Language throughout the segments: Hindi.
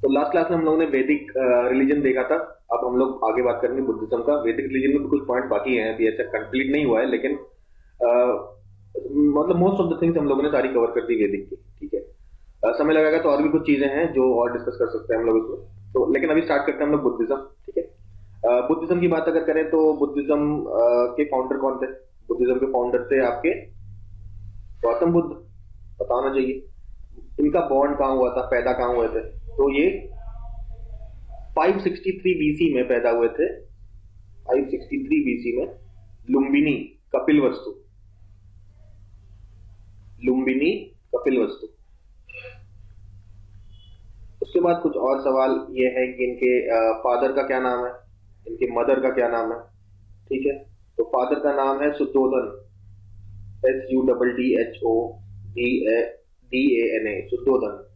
तो लास्ट क्लास में हम लोगों ने वैदिक रिलीजन देखा था। अब हम लोग आगे बात करेंगे बुद्धिज्म का। वैदिक रिलीजन में भी कुछ पॉइंट बाकी हैं, अभी ऐसा कंप्लीट नहीं हुआ है, लेकिन मतलब मोस्ट ऑफ द थिंग्स हम लोगों ने सारी कवर कर दी वैदिक की। ठीक है। समय लगेगा तो और भी कुछ चीजें हैं जो और डिस्कस कर सकते हैं हम लोग इसमें। तो लेकिन अभी स्टार्ट करते हैं हम लोग बुद्धिज्म। ठीक है। बुद्धिज्म की बात अगर करें तो बुद्धिज्म के फाउंडर कौन थे? बुद्धिज्म के फाउंडर थे आपके गौतम बुद्ध। पता होना चाहिए। इनका बॉर्न कहाँ हुआ था, पैदा कहाँ हुए थे? तो ये 563 बीसी में पैदा हुए थे। 563 बीसी में लुम्बिनी, कपिलवस्तु। लुम्बिनी, कपिलवस्तु। उसके बाद कुछ और सवाल ये है कि इनके फादर का क्या नाम है, इनके मदर का क्या नाम है। ठीक है। तो फादर का नाम है शुद्धोधन, SUDDHODANA, शुद्धोधन।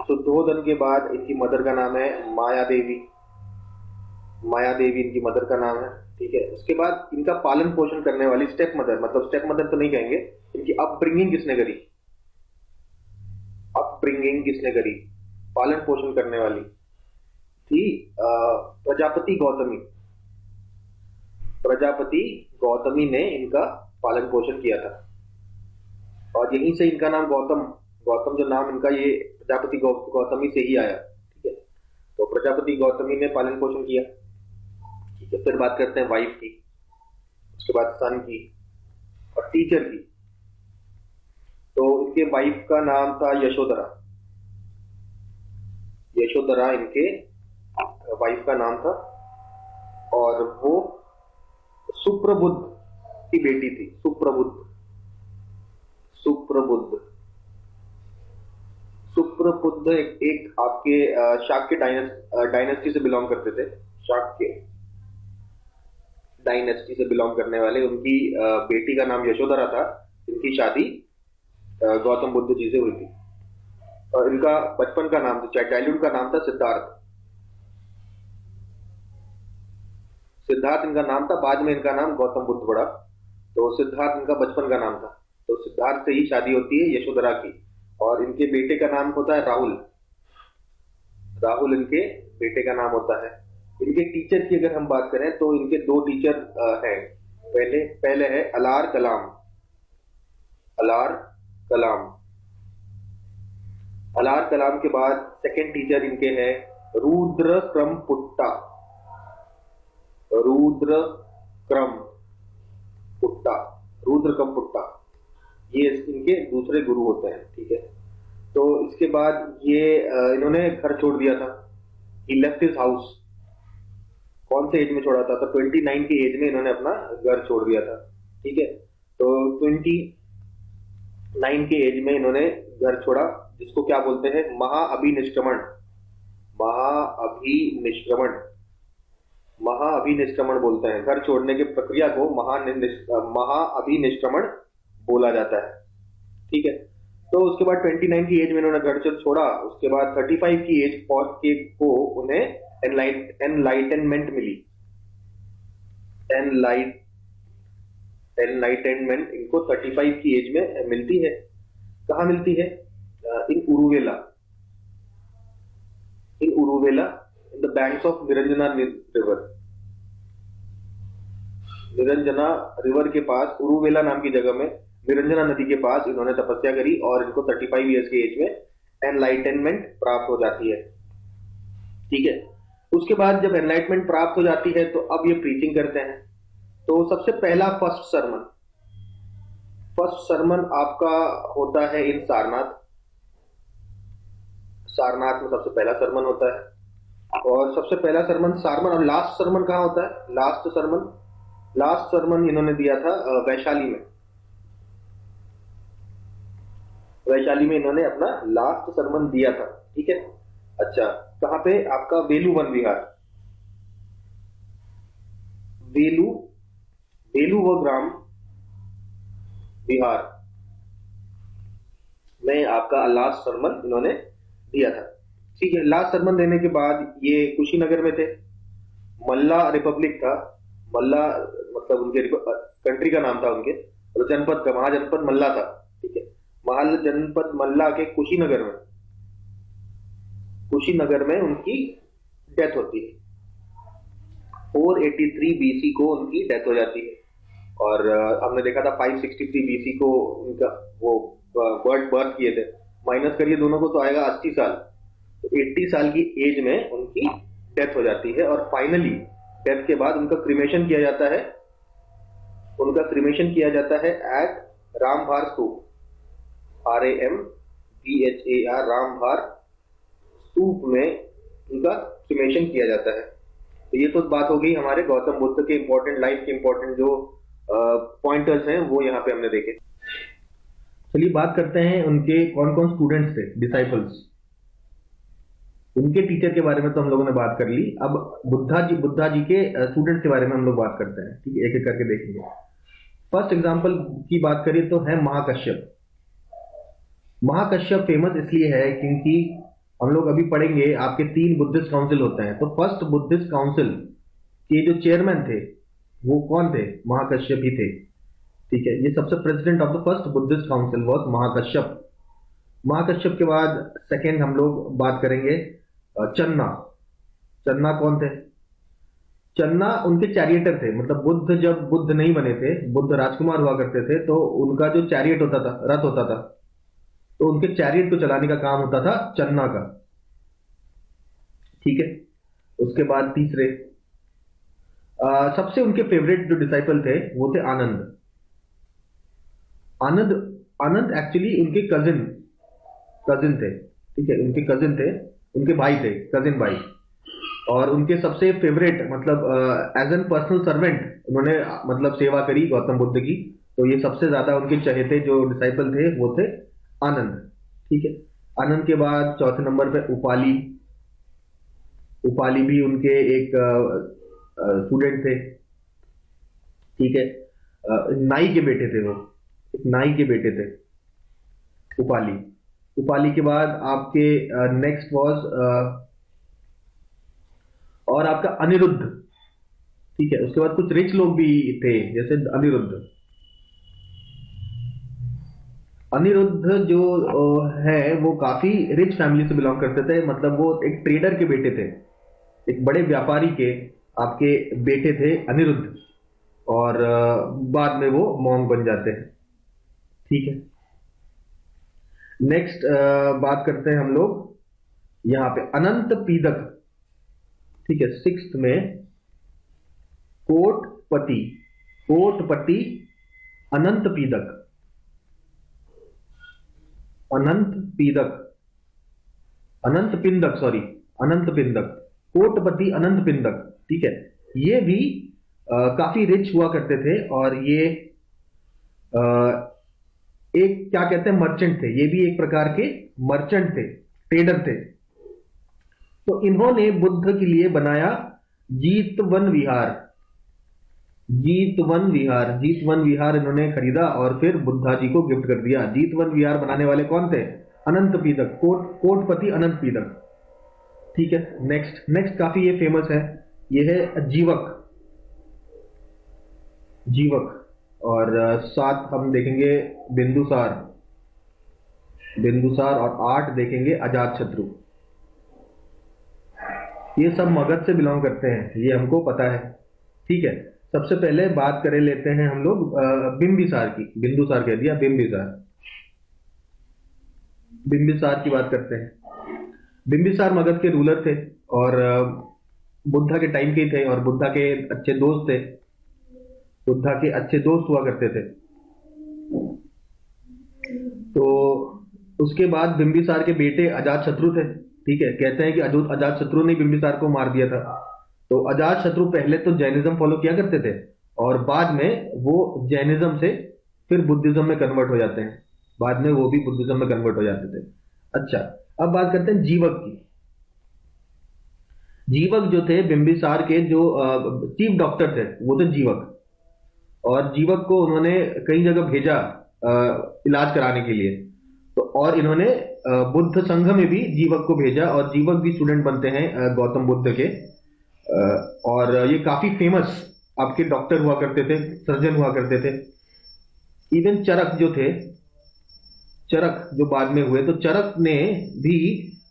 शुद्धोधन के बाद इनकी मदर का नाम है माया देवी। माया देवी इनकी मदर का नाम है। ठीक है। उसके बाद इनका पालन पोषण करने वाली स्टेप मदर, मतलब स्टेप मदर तो नहीं कहेंगे, इनकी अपब्रिंगिंग किसने करी? अपब्रिंगिंग किसने करी, पालन पोषण करने वाली थी? प्रजापति गौतमी। प्रजापति गौतमी ने इनका पालन पोषण किया था, और यहीं से इनका नाम गौतम, गौतम जो नाम इनका ये प्रजापति गौतमी से ही आया। ठीक है। तो प्रजापति गौतमी ने पालन पोषण किया। ठीक है। फिर बात करते हैं वाइफ की, उसके बाद सन की और टीचर की। तो इनके वाइफ का नाम था यशोधरा। यशोधरा इनके वाइफ का नाम था, और वो सुप्रबुद्ध की बेटी थी। सुप्रबुद्ध, सुप्रबुद्ध, सुप्रबुद्ध एक आपके शाक्य डायनेस्टी से बिलोंग करते थे। शाक्य डायनेस्टी से बिलोंग करने वाले उनकी बेटी का नाम यशोधरा था। इनकी शादी गौतम बुद्ध जी से हुई थी। और इनका बचपन का नाम, चाइल्डहुड का नाम था सिद्धार्थ। सिद्धार्थ इनका नाम था, बाद में इनका नाम गौतम बुद्ध पड़ा। तो सिद्धार्थ इनका बचपन का नाम था। तो सिद्धार्थ से ही शादी होती है यशोधरा की, और इनके बेटे का नाम होता है राहुल। राहुल इनके बेटे का नाम होता है। इनके टीचर की अगर हम बात करें तो इनके दो टीचर हैं। पहले है अलार कलाम। अलार कलाम। अलार कलाम के बाद सेकंड टीचर इनके हैं रुद्र क्रम पुट्टा। रुद्र क्रम पुट्टा, रुद्र क्रम पुट्टा, ये इनके दूसरे गुरु होते हैं। ठीक है। तो इसके बाद ये इन्होंने घर छोड़ दिया था। ही लेफ्ट हिज हाउस। कौन से एज में छोड़ा था? तो 29 की एज में इन्होंने अपना घर छोड़ दिया था। ठीक है। तो 29 के एज में इन्होंने घर छोड़ा, जिसको क्या बोलते हैं? महाअभिनिष्क्रमण। महाअभिनिष्क्रमण, महाअभिनिष्क्रमण बोलते हैं। घर छोड़ने की प्रक्रिया को महाअभिनिष्क्रमण बोला जाता है। ठीक है। तो उसके बाद 29 की एज में इन्होंने घर छोड़ा। उसके बाद 35 की एज को उन्हें एनलाइटनमेंट मिली। एनलाइटनमेंट इनको 35 की एज में मिलती है। कहाँ मिलती है? In Uruvela. In Uruvela, in the banks of Niranjana river. Niranjana river के पास, उरुवेला नाम की जगह में, निरंजना नदी के पास इन्होंने तपस्या करी, और इनको 35 ईयर्स की एज में एनलाइटनमेंट प्राप्त हो जाती है। ठीक है। उसके बाद जब एनलाइटमेंट प्राप्त हो जाती है तो अब ये प्रीचिंग करते हैं। तो सबसे पहला फर्स्ट सरमन आपका होता है इन सारनाथ। सारनाथ में सबसे पहला सरमन होता है, और सबसे पहला सरमन सारमन। और लास्ट सरमन कहाँ होता है? लास्ट सरमन इन्होंने दिया था वैशाली में। वैशाली में इन्होंने अपना लास्ट सरमन दिया था। ठीक है। अच्छा, कहां पे? आपका वेलू वन विहार। वेलू व ग्राम विहार में आपका लास्ट सरमन इन्होंने दिया था। ठीक है। लास्ट सरमन देने के बाद ये कुशीनगर में थे। मल्ला रिपब्लिक था। मल्ला मतलब उनके कंट्री का नाम था उनके, तो जनपद का, महाजनपद मल्ला था। ठीक है। महाजनपद मल्ला के कुशीनगर में कुशीनगर में उनकी डेथ होती है। 483 बीसी को उनकी डेथ हो जाती है। और हमने देखा था 563 बीसी को उनका वो बर्थ बर्थ किए थे। माइनस करिए दोनों को तो आएगा 80 साल। तो 80 साल की एज में उनकी डेथ हो जाती है। और फाइनली डेथ के बाद उनका क्रिमेशन किया जाता है। उनका क्रिमेशन किया जाता है एट रामभार स्तूप, RAMBHAR, रामभार स्तूप में उनका क्रिमेशन किया जाता है। तो ये तो बात हो गई हमारे गौतम बुद्ध के इंपॉर्टेंट, लाइफ के इंपॉर्टेंट जो पॉइंटर्स हैं वो यहाँ पे हमने देखे। चलिए बात करते हैं उनके कौन कौन स्टूडेंट्स थे, डिसाइपल्स। उनके टीचर के बारे में तो हम लोगों ने बात कर ली। अब बुद्धा जी के स्टूडेंट्स के बारे में हम लोग बात करते हैं। ठीक है, एक एक करके देखेंगे। फर्स्ट एग्जांपल की बात करिए तो है महाकश्यप। महाकश्यप फेमस इसलिए है क्योंकि हम लोग अभी पढ़ेंगे आपके 3 बुद्धिस्ट काउंसिल होते हैं। तो फर्स्ट बुद्धिस्ट काउंसिल के जो चेयरमैन थे वो कौन थे? महाकश्यप ही थे। ठीक है, ये सबसे president of the first Buddhist council was Mahakashyap. Mahakashyap के बाद सेकेंड हम लोग बात करेंगे चन्ना। चन्ना कौन थे? चन्ना उनके चैरियटर थे। मतलब बुद्ध जब बुद्ध नहीं बने थे, बुद्ध राजकुमार हुआ करते थे, तो उनका जो चैरियट होता था, रथ होता था, तो उनके चैरियट को चलाने का काम होता था चन्ना का। ठीक है, उसके बाद तीसरे सबसे उनके फेवरेट जो डिसाइपल थे वो थे आनंद। आनंद आनंद एक्चुअली उनके कजिन थे। ठीक है, उनके कजिन थे, उनके भाई थे, कजिन भाई। और उनके सबसे फेवरेट मतलब एज एन पर्सनल सर्वेंट उन्होंने मतलब सेवा करी गौतम बुद्ध की। तो ये सबसे ज्यादा उनके चहेते जो डिसाइपल थे वो थे आनंद। ठीक है, आनंद के बाद चौथे नंबर पे उपाली। उपाली भी उनके एक स्टूडेंट थे। ठीक है, नाई के बेटे थे वो, एक नाई के बेटे थे उपाली। उपाली के बाद आपके नेक्स्ट वाज और आपका अनिरुद्ध। ठीक है, उसके बाद कुछ रिच लोग भी थे जैसे अनिरुद्ध। अनिरुद्ध जो है वो काफी रिच फैमिली से बिलोंग करते थे। मतलब वो एक ट्रेडर के बेटे थे, एक बड़े व्यापारी के आपके बेटे थे अनिरुद्ध। और बाद में वो मॉन्क बन जाते हैं। ठीक है, नेक्स्ट बात करते हैं हम लोग यहाँ पे अनंत पीदक। ठीक है, 6th में कोटपति अनंत पीदक। अनंत पिंदक, कोटपति अनंत पिंदक। ठीक है, ये भी काफी रिच हुआ करते थे। और ये एक क्या कहते हैं, मर्चेंट थे। ये भी एक प्रकार के मर्चेंट थे, ट्रेडर थे। तो इन्होंने बुद्ध के लिए बनाया जीतवन विहार इन्होंने खरीदा और फिर बुद्धा जी को गिफ्ट कर दिया। जीतवन विहार बनाने वाले कौन थे? अनंत पीदक, कोटपति अनंत पीदक। ठीक है, नेक्स्ट काफी ये फेमस है, ये है जीवक। और साथ हम देखेंगे बिंदुसार और 8 देखेंगे अजातशत्रु। ये सब मगध से बिलोंग करते हैं, ये हमको पता है। ठीक है, सबसे पहले बात कर लेते हैं हम लोग बिंबिसार की। बिंदुसार कह दिया, बिंबिसार की बात करते हैं। बिंबिसार मगध के रूलर थे और बुद्धा के टाइम के ही थे और बुद्धा के अच्छे दोस्त थे। बुद्धा के अच्छे दोस्त हुआ करते थे। तो उसके बाद बिंबिसार के बेटे अजातशत्रु थे। ठीक है, कहते हैं कि अजातशत्रु ने बिंबिसार को मार दिया था। तो अजातशत्रु पहले तो जैनिज्म फॉलो किया करते थे और बाद में वो जैनिज्म से फिर बुद्धिज्म में कन्वर्ट हो जाते हैं। बाद में वो भी बुद्धिज्म में कन्वर्ट हो जाते थे। अच्छा, अब बात करते हैं जीवक की। जीवक जो थे बिंबिसार के जो चीफ डॉक्टर थे वो थे जीवक। और जीवक को उन्होंने कई जगह भेजा इलाज कराने के लिए। तो और इन्होंने बुद्ध संघ में भी जीवक को भेजा और जीवक भी स्टूडेंट बनते हैं गौतम बुद्ध के। और ये काफी फेमस आपके डॉक्टर हुआ करते थे, सर्जन हुआ करते थे। इवन चरक जो थे, चरक जो बाद में हुए, तो चरक ने भी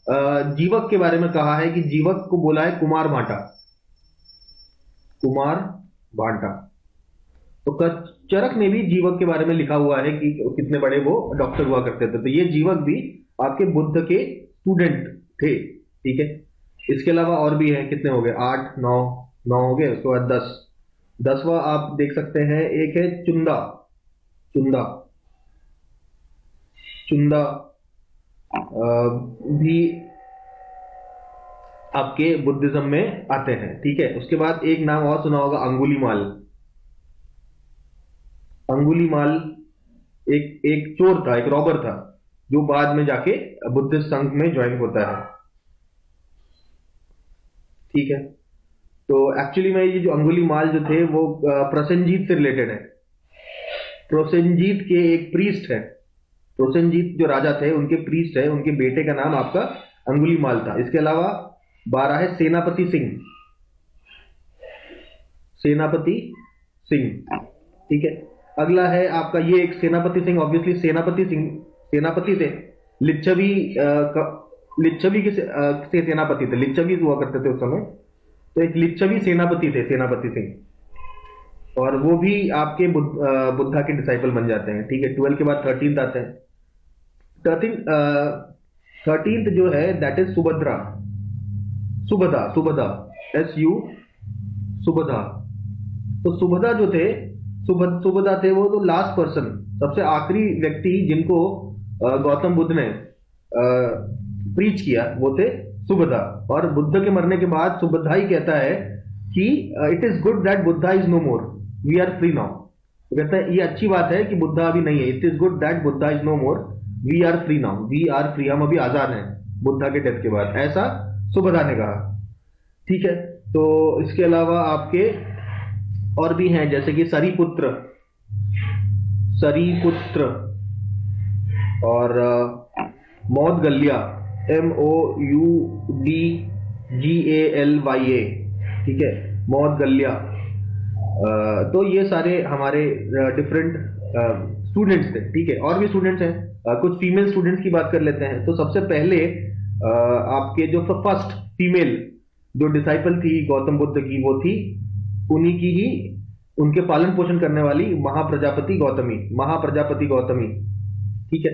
जीवक के बारे में कहा है कि जीवक को बोला है कुमार भाटा, कुमार भाटा। तो चरक ने भी जीवक के बारे में लिखा हुआ है कि कितने बड़े वो डॉक्टर हुआ करते थे। तो ये जीवक भी आपके बुद्ध के स्टूडेंट थे, ठीक है। इसके अलावा और भी है, कितने हो गए, 8 9 9 हो गए। उसके बाद 10, 10वां आप देख सकते हैं, एक है चुंदा, चुंदा, चुंदा भी आपके बुद्धिज्म में आते हैं, ठीक है। उसके बाद एक नाम और सुना होगा, अंगुलीमाल। अंगुलीमाल एक एक चोर था, एक रॉबर था, जो बाद में जाके बुद्धिस्ट संघ में ज्वाइन होता है, ठीक है। तो एक्चुअली में ये जो अंगुलीमाल जो थे वो प्रसेनजीत से रिलेटेड है। प्रोसेनजीत के एक प्रीस्ट है, प्रोसेनजीत जो राजा थे उनके प्रीस्ट है, उनके बेटे का नाम आपका अंगुलीमाल था। इसके अलावा 12 है सेनापति सिंह, सेनापति सिंह, ठीक है। अगला है आपका ये एक सेनापति सिंह, ऑब्वियसली सेनापति सिंह सेनापति थे, लिच्छवी लिच्छवी के से सेनापति थे, लिच्छवी हुआ करते थे उस समय। तो एक लिच्छवी सेनापति थे, सेनापति सिंह, और वो भी आपके बुद्धा के डिसाइपल बन जाते हैं, ठीक है। 12 के बाद 13th आते हैं। 13th जो है that is Subhadra, Subhada, Subhada, SU Subhada. तो सुभदा जो थे, सुभदा थे वो तो लास्ट पर्सन, सबसे आखिरी व्यक्ति जिनको गौतम बुद्ध ने प्रीच किया, वो थे सुभदा। और बुद्ध के मरने के बाद सुभदा ही कहता है कि it is good that Buddha is no more, we are free now. तो कहता है ये अच्छी बात है कि बुद्धा अभी नहीं है, it is good that Buddha is no more, we are free now, we are free, हम अभी आजाद हैं बुद्धा के डेथ के बाद, ऐसा सुभदा ने कहा, ठीक है। तो इसके अलावा आपके और भी हैं, जैसे कि सरीपुत्र, सरीपुत्र, और मौदगल्या, MOUDGALYA, ठीक है, मौदगल्या। तो ये सारे हमारे डिफरेंट स्टूडेंट्स थे, ठीक है। और भी स्टूडेंट्स हैं, कुछ फीमेल स्टूडेंट्स की बात कर लेते हैं। तो सबसे पहले आपके जो फर्स्ट फीमेल जो डिसाइपल थी गौतम बुद्ध की, वो थी उन्हीं की ही, उनके पालन पोषण करने वाली महाप्रजापति गौतमी, महाप्रजापति गौतमी, ठीक है।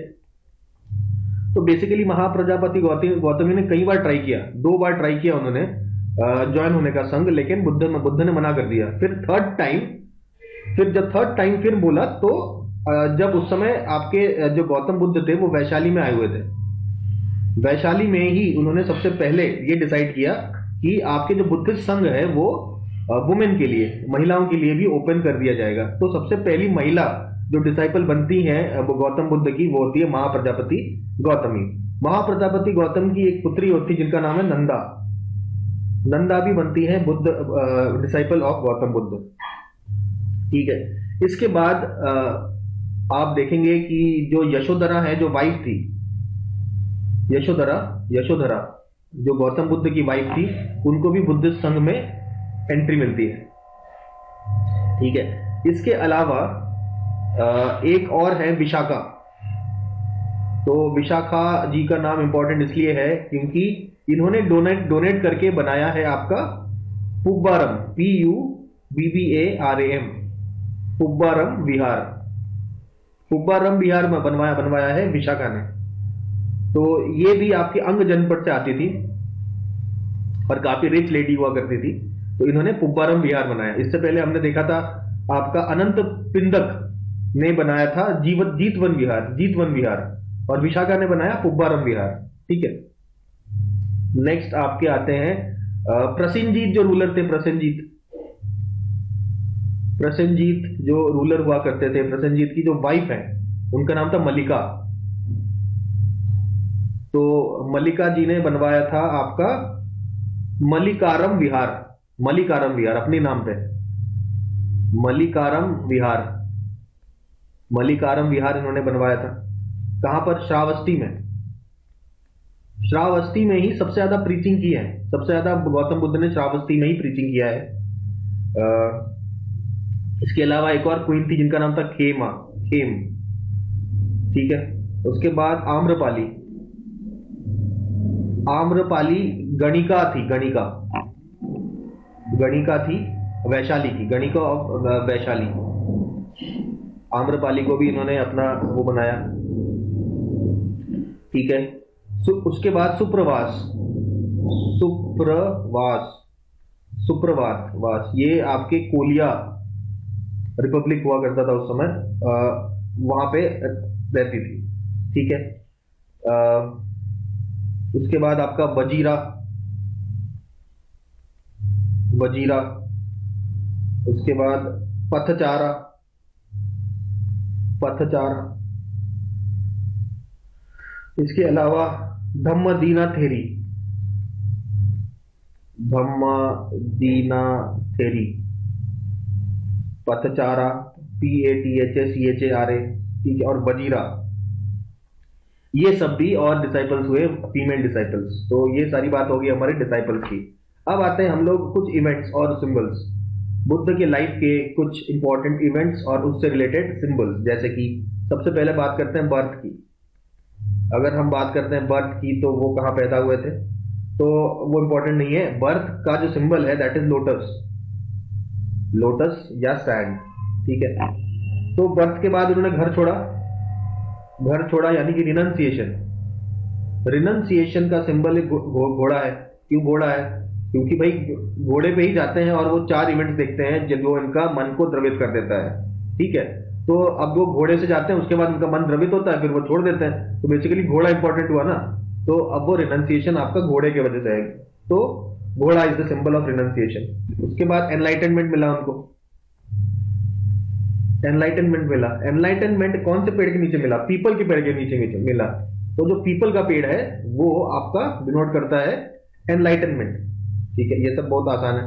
तो बेसिकली महाप्रजापति गौतमी ने कई बार ट्राई किया, 2 बार ट्राई किया उन्होंने ज्वाइन होने का संघ, लेकिन बुद्ध ने मना कर दिया। फिर जब थर्ड टाइम फिर बोला, तो जब उस समय आपके जो गौतम बुद्ध थे वो वैशाली में आए हुए थे, वैशाली में ही उन्होंने सबसे पहले ये डिसाइड किया कि आपके जो बुद्धिस्ट संघ है वो वुमेन के लिए, महिलाओं के लिए भी ओपन कर दिया जाएगा। तो सबसे पहली महिला जो डिसाइपल बनती है गौतम बुद्ध की, वो होती है महाप्रजापति गौतमी। महाप्रजापति गौतम की एक पुत्री होती है जिनका नाम है नंदा, नंदा भी बनती है बुद्ध डिसाइपल ऑफ गौतम बुद्ध, ठीक है। इसके बाद आप देखेंगे कि जो यशोधरा है, जो वाइफ थी, यशोधरा जो गौतम बुद्ध की वाइफ थी, उनको भी बुद्धिस्ट संघ में एंट्री मिलती है, ठीक है। इसके अलावा एक और है विशाखा। तो विशाखा जी का नाम इंपॉर्टेंट इसलिए है क्योंकि इन्होंने डोनेट करके बनाया है आपका पुब्बारम, PUBBARAM, पुब्बारम विहार, पुब्बारम विहार में बनवाया है विशाखा ने। तो ये भी आपके अंग जनपद से आती थी और काफी रिच लेडी हुआ करती थी, तो इन्होंने पुब्बारम विहार बनाया। इससे पहले हमने देखा था आपका अनंत पिंडक ने बनाया था जीतवन विहार, और विशाखा ने बनाया पुब्बारम विहार, ठीक है। नेक्स्ट आपके आते हैं प्रसेनजीत, जो रूलर थे, प्रसेनजीत जो रूलर हुआ करते थे, प्रसेनजीत की जो वाइफ है उनका नाम था मल्लिका। तो मल्लिका जी ने बनवाया था आपका मल्लिकारम विहार अपने नाम पे, मल्लिकारम विहार इन्होंने बनवाया था। कहां पर? श्रावस्ती में ही सबसे ज्यादा प्रीचिंग की है, सबसे ज्यादा गौतम बुद्ध ने श्रावस्ती में ही प्रीचिंग किया है। इसके अलावा एक और क्वीन थी जिनका नाम था खेम, ठीक है। उसके बाद आम्रपाली, आम्रपाली गणिका थी, गणिका, गणिका थी, वैशाली की, गणिका और वैशाली। आम्रपाली को भी इन्होंने अपना वो बनाया, ठीक है। उसके बाद सुप्रवास, सुप्रवास, सुप्रवात वास, ये आपके कोलिया रिपब्लिक हुआ करता था उस समय, वहां पे रहती थी, ठीक है। उसके बाद आपका वजीरा, वजीरा, उसके बाद पथचारा, पथचारा, इसके अलावा धम्मदीना थेरी, धम्मदीना थेरी, पथचारा, PATHACHARA, ठीक है, और वजीरा, ये सब भी और डिसाइपल्स हुए, फीमेल डिसाइपल्स। तो ये सारी बात होगी हमारे डिसाइपल्स की। अब आते हैं हम लोग कुछ इवेंट्स और सिंबल्स, बुद्ध के लाइफ के कुछ इंपॉर्टेंट इवेंट्स और उससे रिलेटेड सिंबल्स। जैसे कि सबसे पहले बात करते हैं बर्थ की। अगर हम बात करते हैं बर्थ की, तो वो कहाँ पैदा हुए थे, तो वो इंपॉर्टेंट नहीं है। बर्थ का जो सिंबल है दैट इज लोटस, लोटस या सैंड, ठीक है। तो बर्थ के बाद उन्होंने घर छोड़ा, घर छोड़ा यानी कि रिनंसिएशन। रिनंसिएशन का सिंबल एक घोड़ा है। क्यों घोड़ा है? क्योंकि भाई घोड़े पे ही जाते हैं और वो 4 इवेंट्स देखते हैं जो इनका मन को द्रवित कर देता है, ठीक है। तो अब वो घोड़े से जाते हैं, उसके बाद उनका मन द्रवित होता है, फिर वो छोड़ देते हैं। तो बेसिकली घोड़ा इंपॉर्टेंट हुआ ना, तो अब वो रिनंसिएशन आपका घोड़े की वजह से है। तो घोड़ा is the symbol of renunciation. उसके बाद एनलाइटनमेंट मिला उनको, एनलाइटनमेंट मिला। एनलाइटनमेंट कौन से पेड़ के नीचे मिला? पीपल के पेड़ के नीचे मिला। तो जो पीपल का पेड़ है वो आपका डिनोट करता है एनलाइटनमेंट, ठीक है। ये सब बहुत आसान है।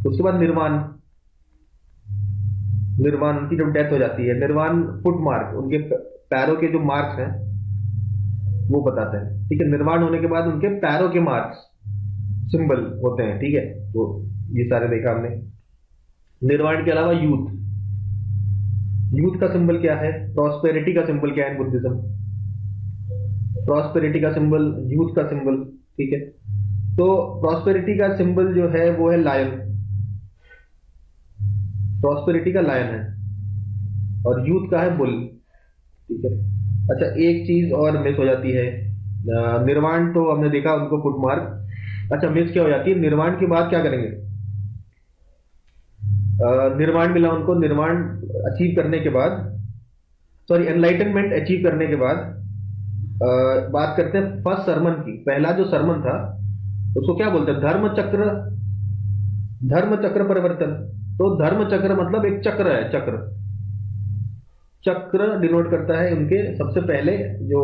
उसके बाद निर्वाण, निर्वाण उनकी जब डेथ हो जाती है, निर्वाण फुट मार्क, उनके पैरों के जो मार्क्स हैं वो बताते हैं, ठीक है। निर्वाण होने के बाद उनके पैरों के मार्क्स सिंबल होते हैं, ठीक है। तो ये सारे देखा हमने। निर्वाण के अलावा यूथ, यूथ का सिंबल क्या है? प्रॉस्पेरिटी का सिंबल क्या है बुद्धिज्म? प्रॉस्पेरिटी का सिंबल, यूथ का सिंबल, ठीक है। तो प्रॉस्पेरिटी का सिंबल जो है वो है लायन, प्रॉस्पेरिटी का लायन है, और यूथ का है बुल, ठीक है। अच्छा, एक चीज और मिस हो जाती है। निर्वाण तो हमने देखा उनको फुट मार्क। अच्छा, मिस क्या हो जाती है? निर्वाण के बाद क्या करेंगे? निर्वाण मिला उनको, निर्वाण अचीव करने के बाद, सॉरी एनलाइटनमेंट अचीव करने के बाद बात करते हैं फर्स्ट सरमन की। पहला जो सरमन था उसको क्या बोलते हैं? धर्म चक्र, धर्म चक्र परिवर्तन। तो धर्म चक्र मतलब एक चक्र है, चक्र, चक्र डिनोट करता है उनके सबसे पहले जो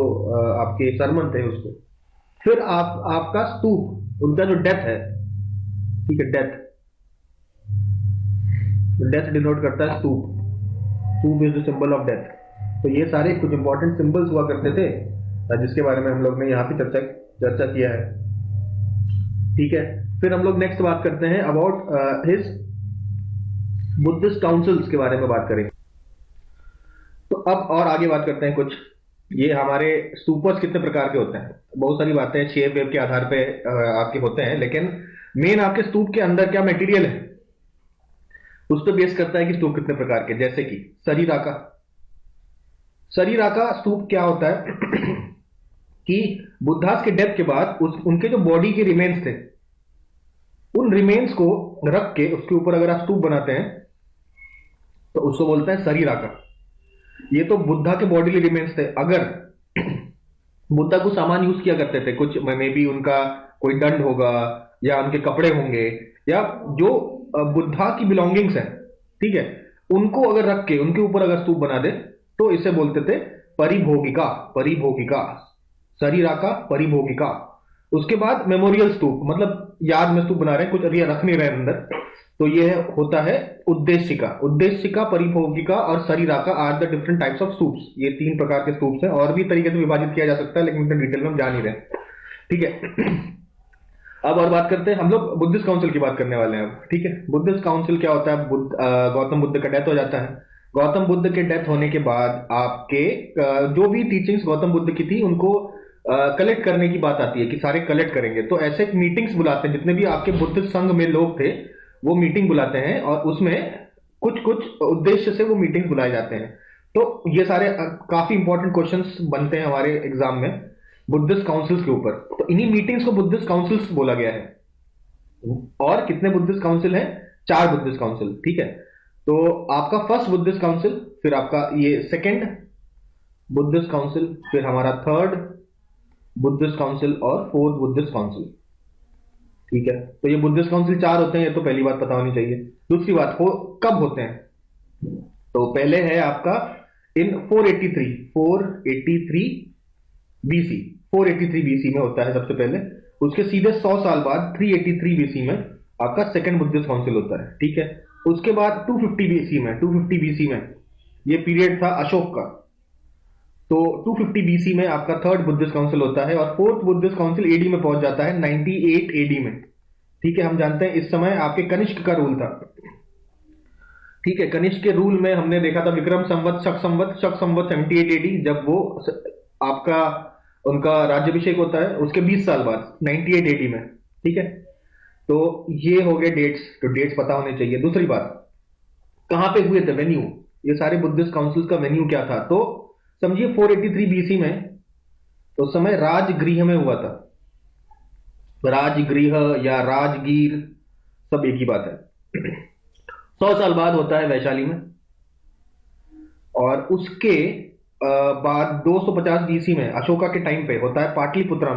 आपके सरमन थे उसको। फिर आपका स्तूप, उनका जो डेथ है, ठीक है, डेथ, डेथ डिनोट करता है stupa, stupa is the symbol of death. तो ये सारे कुछ इंपॉर्टेंट सिंबल्स हुआ करते थे जिसके बारे में हम लोग ने यहाँ पे चर्चा किया है, ठीक है। फिर हम लोग नेक्स्ट बात करते हैं अबाउट हिज बुद्धिस्ट काउंसिल्स के बारे में बात करेंगे। तो अब और आगे बात करते हैं कुछ, ये हमारे स्तूपर्स कितने प्रकार के होते हैं। बहुत सारी बातें शेप वेब के आधार पे आपके होते हैं, लेकिन मेन आपके स्तूप के अंदर क्या मटेरियल है उस पर बेस करता है कि स्तूप कितने प्रकार के। जैसे कि शरीराका, शरीराका स्तूप क्या होता है कि बुद्धास के डेथ के बाद उनके जो बॉडी के रिमेन्स थे, उन रिमेन्स को रख के उसके ऊपर अगर आप स्तूप बनाते हैं तो उसको बोलते हैं शरीराका। ये तो बुद्धा के बॉडी रिमेन्स थे। अगर बुद्धा को सामान यूज किया करते थे, कुछ मे बी उनका कोई दंड होगा या उनके कपड़े होंगे या जो बुद्धा की बिलोंगिंग्स हैं, ठीक है, उनको अगर रख के उनके ऊपर अगर स्तूप बना दे तो इसे बोलते थे परिभोगिका, परिभोगिका, शरीराका, परिभोगिका। उसके बाद मेमोरियल स्तूप, मतलब याद में स्तूप बना रहे हैं, कुछ अभी रख नहीं रहे अंदर, तो ये होता है उद्देशिका। उद्देशिका, परिभोगिका और shariraka are the different types of stupas. ये 3 प्रकार के स्तूप्स हैं, और भी तरीके से विभाजित किया जा सकता है लेकिन इतना डिटेल में हम जा नहीं रहे, ठीक है। अब और बात करते हैं, हम लोग बुद्धिस्ट काउंसिल की बात करने वाले हैं अब, ठीक है। बुद्धिस्ट काउंसिल क्या होता है? गौतम बुद्ध का डेथ हो जाता है। गौतम बुद्ध के डेथ होने के बाद आपके जो भी टीचिंग्स गौतम बुद्ध की थी उनको कलेक्ट करने की बात आती है कि सारे कलेक्ट करेंगे, तो ऐसे मीटिंग्स बुलाते हैं, जितने भी आपके बुद्ध संघ में लोग थे वो मीटिंग बुलाते हैं, और उसमें कुछ कुछ उद्देश्य से वो मीटिंग्स बुलाए जाते हैं। तो ये सारे काफी इंपॉर्टेंट क्वेश्चंस बनते हैं हमारे एग्जाम में बुद्धिस्ट काउंसिल्स के ऊपर। तो इन्हीं मीटिंग्स को बुद्धिस्ट काउंसिल्स बोला गया है। और कितने बुद्धिस्ट काउंसिल हैं? 4 बुद्धिस्ट काउंसिल, ठीक है। तो आपका फर्स्ट बुद्धिस्ट काउंसिल, फिर आपका ये सेकंड बुद्धिस्ट काउंसिल, फिर हमारा थर्ड बुद्धिस्ट काउंसिल और फोर्थ बुद्धिस्ट काउंसिल, ठीक है। तो ये बुद्धिस्ट काउंसिल 4 होते हैं, ये तो पहली बात पता होनी चाहिए। दूसरी बात, हो कब होते हैं? तो पहले है आपका इन 483 बीसी, 483 बीसी में होता है सबसे पहले। उसके सीधे 100 साल बाद 383 बीसी में आपका सेकंड बुद्धिस्ट काउंसिल होता है, ठीक है। उसके बाद 250 बीसी में ये पीरियड था अशोक का, तो 250 बीसी में आपका थर्ड बुद्धिस्ट काउंसिल होता है, और फोर्थ बुद्धिस्ट काउंसिल एडी में पहुंच जाता है 98 एडी में, ठीक है। हम जानते हैं इस समय आपके कनिष्क का रूल था, ठीक है। कनिष्क के रूल में हमने देखा था विक्रम संवत, शक संवत 78 एडी, जब वो आपका उनका राज्याभिषेक होता है, उसके 20 साल बाद 98 एडी में, ठीक है। तो ये हो गए डेट्स, तो डेट्स पता होने चाहिए। दूसरी बात, कहां पे हुए थे, वेन्यू, ये सारे बुद्धिस्ट काउंसिल का वेन्यू क्या था? तो समझिए 483 बीसी में उस समय राजगृह में हुआ था। राजगृह या राजगीर सब एक ही बात है। 100 साल बाद होता है वैशाली में, और उसके बाद 250 बीसी में अशोका के टाइम पे होता है पाटलिपुत्रा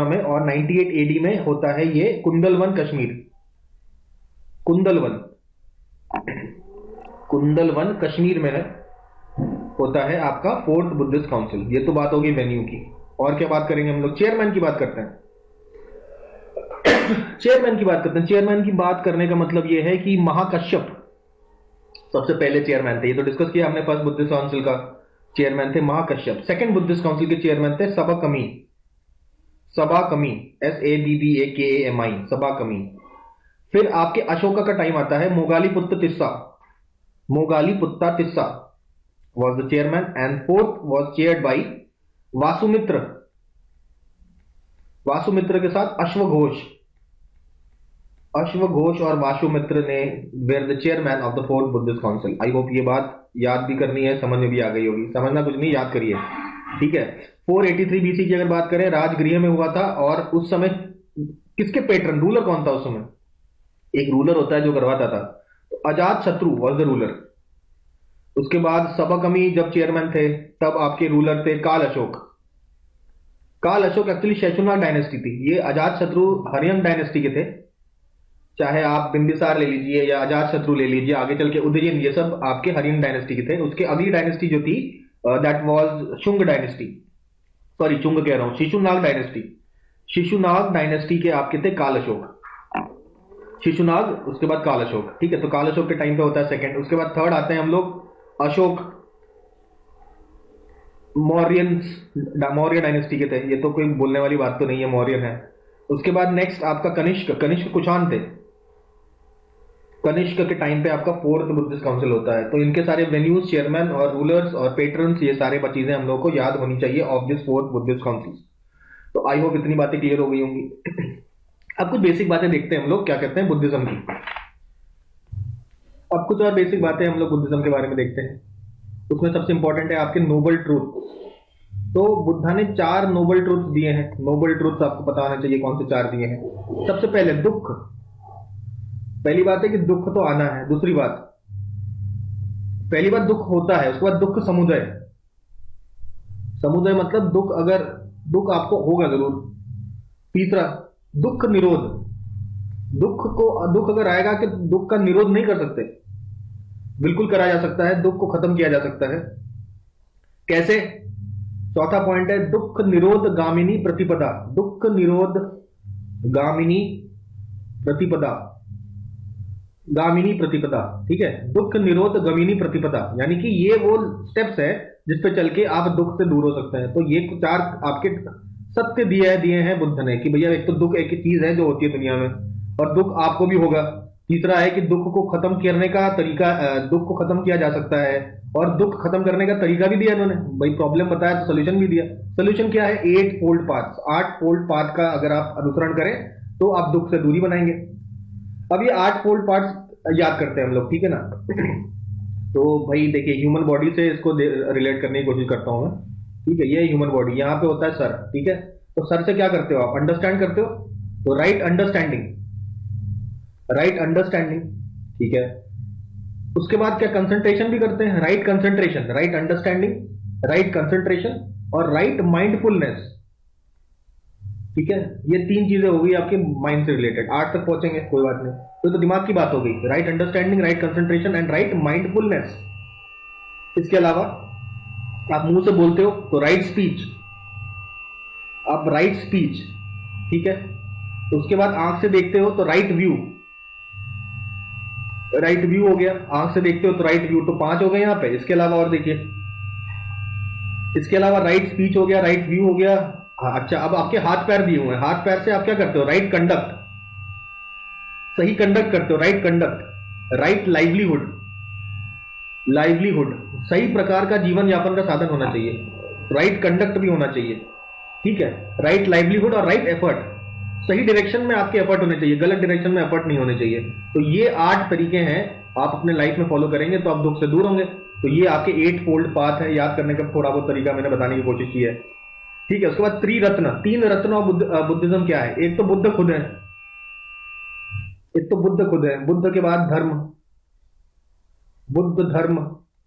में, और 98 एडी में होता है ये कुंदलवन कश्मीर, कुंदलवन कश्मीर में होता है आपका फोर्थ बुद्धिस्ट काउंसिल। ये तो बात होगी वेन्यू की। और क्या बात करेंगे हम लोग? चेयरमैन की बात करते हैं। चेयरमैन की बात करने का मतलब यह है कि महाकश्यप सबसे पहले चेयरमैन थे, ये तो डिस्कस किया हमने। फर्स्ट बुद्धिस्ट काउंसिल का चेयरमैन थे महाकश्यप। सेकंड बुद्धिस्ट काउंसिल के चेयरमैन थे सबाकमी, SABBAKAMI, सबाकमी। फिर आपके अशोका का टाइम आता है मोगालीपुत्ता Tissa was the chairman, and fourth was chaired by Vasumitra के साथ अश्वघोष और वासुमित्र ने were the chairman of the fourth Buddhist council. I hope ये बात याद भी करनी है, समझ में भी आ गई होगी। समझना कुछ नहीं, याद करिए, ठीक है। 483 बीसी की अगर बात करें, राजगृह में हुआ था, और उस समय किसके पेट्रन, रूलर कौन था उस समय? एक रूलर होता है जो करवाता था, तो अजात शत्रु वॉज द रूलर। उसके बाद सबाकमी जब चेयरमैन थे, तब आपके रूलर थे काल अशोक एक्चुअली शैशुनाग डायनेस्टी थी। ये अजात शत्रु हरियंग डायनेस्टी के थे, चाहे आप बिंबिसार ले लीजिए या अजात शत्रु ले लीजिए, आगे चल के उदयन, ये सब आपके हरियंग डायनेस्टी के थे। उसके अगली डायनेस्टी जो थी that was Shunga dynasty, sorry Shunga कह रहा हूं, शिशुनाग डायनेस्टी के आपके थे काल अशोक, शिशुनाग, उसके बाद काल अशोक, ठीक है। तो काल अशोक के टाइम पे होता है सेकंड। उसके बाद थर्ड आते हैं हम लोग अशोक, मौर्य डायनेस्टी के थे। ये तो कोई बोलने वाली बात तो नहीं है, मौर्यन है। उसके बाद नेक्स्ट आपका कनिष्क कुषाण थे। कनिष्क के टाइम पे आपका फोर्थ बुद्धिस्ट काउंसिल होता है। तो इनके सारे वेन्यूज, चेयरमैन और रूलर्स और पेट्रन्स, ये सारे चीजें हम लोगों को याद होनी चाहिए of this fourth Buddhist council. तो आई होप इतनी बातें क्लियर हो गई होंगी। अब कुछ बेसिक बातें देखते हैं हम लोग क्या कहते हैं बुद्धिज्म की। अब कुछ और बेसिक बातें हम लोग बुद्धिज्म के बारे में देखते हैं। उसमें सबसे इंपॉर्टेंट है आपके नोबल ट्रूथ। तो बुद्धा ने 4 नोबल ट्रूथ दिए हैं। नोबल ट्रूथ आपको पता होना चाहिए कौन से 4 दिए हैं। सबसे पहले दुख, पहली बात है कि दुख तो आना है। दूसरी बात, पहली बात दुख होता है, उसके बाद दुख समुदय मतलब दुख, अगर दुख आपको होगा जरूर। तीसरा दुख निरोध, दुख अगर आएगा कि दुख का निरोध नहीं कर सकते, बिल्कुल करा जा सकता है, दुख को खत्म किया जा सकता है। कैसे? चौथा पॉइंट है दुख निरोध गामिनी प्रतिपदा, दुख निरोध गामिनी प्रतिपदा, ठीक है। दुख निरोध गमिनी प्रतिपदा, यानी कि ये वो स्टेप्स है जिस पे चल के आप दुख से दूर हो सकते हैं। तो ये 4 आपके सत्य दिए हैं बुद्ध ने कि भैया एक तो दुख एक ही चीज है जो होती है दुनिया में, और दुख आपको भी होगा, तीसरा है कि दुख को खत्म करने का तरीका, दुख को खत्म किया जा सकता है, और दुख खत्म करने का तरीका भी दिया इन्होंने, भाई प्रॉब्लम बताया तो सोल्यूशन भी दिया। सोल्यूशन क्या है? 8 फोल्ड पाथ, 8 फोल्ड पाथ का अगर आप अनुसरण करें तो आप दुख से दूरी बनाएंगे। अब ये 8 फोल्ड पाथ याद करते हैं हम लोग, ठीक है ना। तो भाई देखिए, ह्यूमन बॉडी से इसको रिलेट करने की कोशिश करता हूं मैं, ठीक है। ये ह्यूमन बॉडी, यहाँ पे होता है सर, ठीक है। तो सर से क्या करते हो आप? अंडरस्टैंड करते हो, तो राइट अंडरस्टैंडिंग, राइट अंडरस्टैंडिंग, ठीक है। उसके बाद क्या? कंसंट्रेशन भी करते हैं, right concentration, right understanding, right concentration और राइट माइंडफुलनेस, ठीक है। ये 3 चीजें हो गई आपके माइंड से रिलेटेड। 8 तक पहुंचेंगे, कोई बात नहीं, तो दिमाग की बात हो गई। Right understanding, right concentration and right mindfulness. इसके अलावा आप मुंह से बोलते हो तो राइट स्पीच, आप राइट स्पीच, ठीक है। तो उसके बाद आंख से देखते हो तो राइट व्यू, राइट व्यू हो गया। आंख से देखते हो तो राइट व्यू, तो 5 हो गए यहां पे। इसके अलावा और देखिए, इसके अलावा राइट स्पीच हो गया, राइट व्यू हो गया। हाँ, अच्छा, अब आपके हाथ पैर दिए हुए हैं, हाथ पैर से आप क्या करते हो? राइट कंडक्ट, सही कंडक्ट करते हो, right conduct, right livelihood, livelihood, सही प्रकार का जीवन यापन का साधन होना चाहिए, राइट कंडक्ट भी होना चाहिए, ठीक है। राइट लाइवलीहुड और राइट एफर्ट, सही डायरेक्शन में आपके एफर्ट होने चाहिए, गलत डायरेक्शन में एफर्ट नहीं होने चाहिए। तो ये 8 तरीके हैं, आप अपने लाइफ में फॉलो करेंगे तो आप दुख से दूर होंगे। तो ये आपके 8 फोल्ड पाथ है, याद करने का थोड़ा बहुत तरीका मैंने बताने की कोशिश की है, ठीक है। उसके बाद त्रिरत्न, 3 रत्न ऑफ बुद्धिज्म क्या है? एक तो बुद्ध खुद है, एक तो बुद्ध खुद है, बुद्ध के बाद धर्म, बुद्ध, धर्म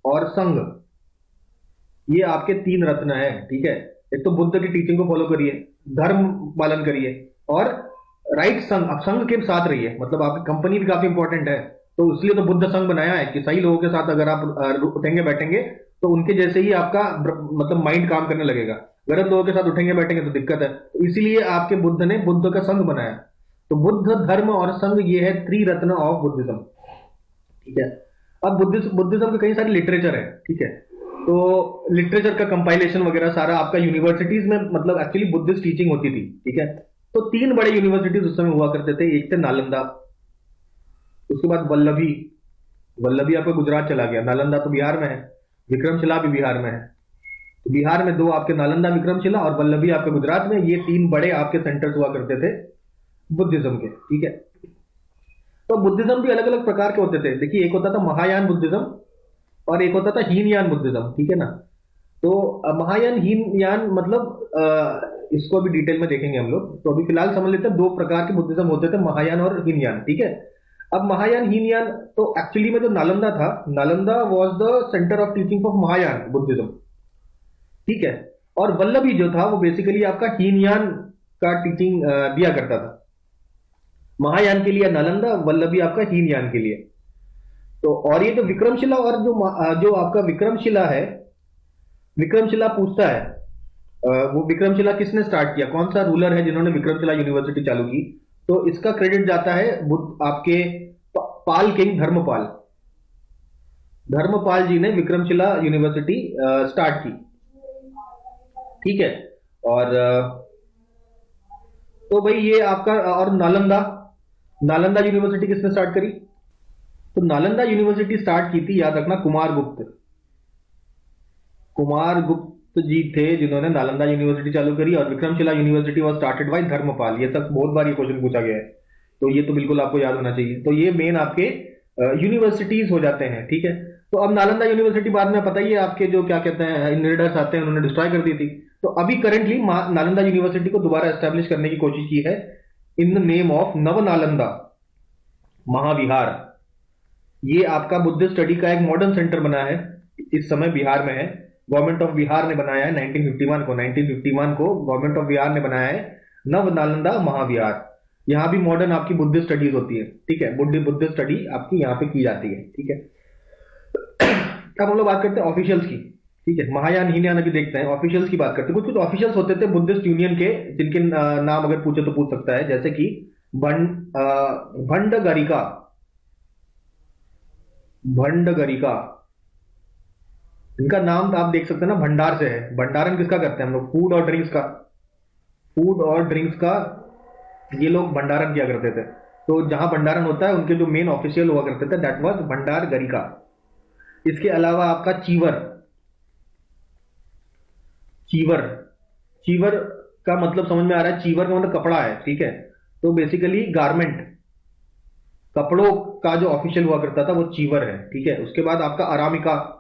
और संघ, ये आपके 3 रत्न है, ठीक है। एक तो बुद्ध की टीचिंग को फॉलो करिए, धर्म पालन करिए और राइट संघ, आप संघ के साथ रहिए, मतलब आपकी कंपनी भी काफी इंपॉर्टेंट है, तो इसलिए तो बुद्ध संघ बनाया है कि सही लोगों के साथ अगर आप उठेंगे बैठेंगे तो उनके जैसे ही आपका मतलब माइंड काम करने लगेगा। गलत लोगों के साथ उठेंगे बैठेंगे तो दिक्कत है, तो इसीलिए आपके बुद्ध ने बुद्ध का संघ बनाया। तो बुद्ध, धर्म और संघ, ये है त्रिरत्न ऑफ बुद्धिज्म, ठीक है। अब बुद्धिज्म के कई सारे लिटरेचर है, ठीक है। तो लिटरेचर का कंपाइलेशन वगैरह सारा आपका यूनिवर्सिटीज में, मतलब एक्चुअली बुद्धिस्ट टीचिंग होती थी, ठीक है। तो 3 बड़े यूनिवर्सिटीज उस समय हुआ करते थे, एक थे नालंदा, उसके बाद वल्लभी, वल्लभी आपका गुजरात चला गया, नालंदा तो बिहार में है, विक्रमशिला भी बिहार में है। तो बिहार में 2 आपके नालंदा, विक्रमशिला और वल्लभी आपके गुजरात में, ये 3 बड़े आपके सेंटर्स हुआ करते थे बुद्धिज्म के, ठीक है। तो बुद्धिज्म भी अलग अलग प्रकार के होते थे। देखिए, एक होता था महायान बुद्धिज्म और एक होता था हीनयान बुद्धिज्म, ठीक है ना। तो महायान, हीनयान मतलब इसको भी डिटेल में देखेंगे हम लोग, तो अभी फिलहाल समझ लेते हैं 2 प्रकार के बुद्धिज्म होते थे, महायान और हीनयान, ठीक है। अब महायान, हीनयान, तो एक्चुअली में जो नालंदा था, Nalanda was the centre of teaching of Mahayana Buddhism, ठीक है। और वल्लभी जो था वो बेसिकली आपका हीनयान का टीचिंग दिया करता था। महायान के लिए नालंदा, वल्लभी आपका हीनयान के लिए। तो और ये जो विक्रमशिला और जो आपका विक्रमशिला है, विक्रमशिला पूछता है वो विक्रमशिला किसने स्टार्ट किया, कौन सा रूलर है जिन्होंने विक्रमशिला यूनिवर्सिटी चालू की? तो इसका क्रेडिट जाता है आपके पाल किंग धर्मपाल, धर्मपाल जी ने विक्रमशिला यूनिवर्सिटी स्टार्ट की, ठीक है। और तो भाई ये आपका, और नालंदा, नालंदा यूनिवर्सिटी किसने स्टार्ट करी? तो नालंदा यूनिवर्सिटी स्टार्ट की थी, याद रखना, कुमारगुप्त, कुमारगुप्त जी थे जिन्होंने नालंदा यूनिवर्सिटी चालू करी। और Vikramashila university was started by Dharmapala. ये तक बहुत बार ये क्वेश्चन पूछा गया है, तो ये तो बिल्कुल आपको याद होना चाहिए। तो ये मेन आपके यूनिवर्सिटीज हो जाते हैं, ठीक है। तो अब नालंदा यूनिवर्सिटी बाद में पता ही है आपके जो क्या कहते हैं इन्वेडर्स आते हैं, उन्होंने डिस्ट्रॉय कर दी थी। तो अभी करंटली नालंदा यूनिवर्सिटी को दोबारा एस्टेब्लिश करने की कोशिश की है इन द नेम ऑफ नव नालंदा महाविहार। ये आपका बुद्ध स्टडी का एक मॉडर्न सेंटर बना है, इस समय बिहार में है। गवर्नमेंट ऑफ बिहार ने बनाया है 1951 को गवर्नमेंट ऑफ बिहार ने बनाया है नव नालंदा महाविहार। यहां भी मॉडर्न आपकी बुद्ध स्टडीज होती है, ठीक है। बुद्ध स्टडी आपकी यहां पे की जाती है, ठीक है। अब हम लोग बात करते हैं ऑफिशियल्स की, ठीक है। महायान, हीनयान अभी देखते हैं, ऑफिशियल्स की बात करते हैं। कुछ ऑफिशियल्स होते थे बुद्धिस्ट यूनियन के, जिनके नाम अगर पूछे तो पूछ सकता है, जैसे कि भंडगरिका, भंडगरिका, इनका नाम आप देख सकते हैं ना, भंडार से है। भंडारण किसका करते हैं हम लोग? फूड और ड्रिंक्स का, फूड और ड्रिंक्स का ये लोग भंडारण किया करते थे, तो जहां भंडारण होता है उनके जो मेन ऑफिशियल हुआ करते थे दैट वाज भंडार गरिका। इसके अलावा आपका चीवर। चीवर, चीवर का मतलब समझ में आ रहा है? चीवर का मतलब कपड़ा है, ठीक है। तो बेसिकली गारमेंट, कपड़ों का जो ऑफिशियल हुआ करता था वो चीवर है, ठीक है। उसके बाद आपका अरामिका।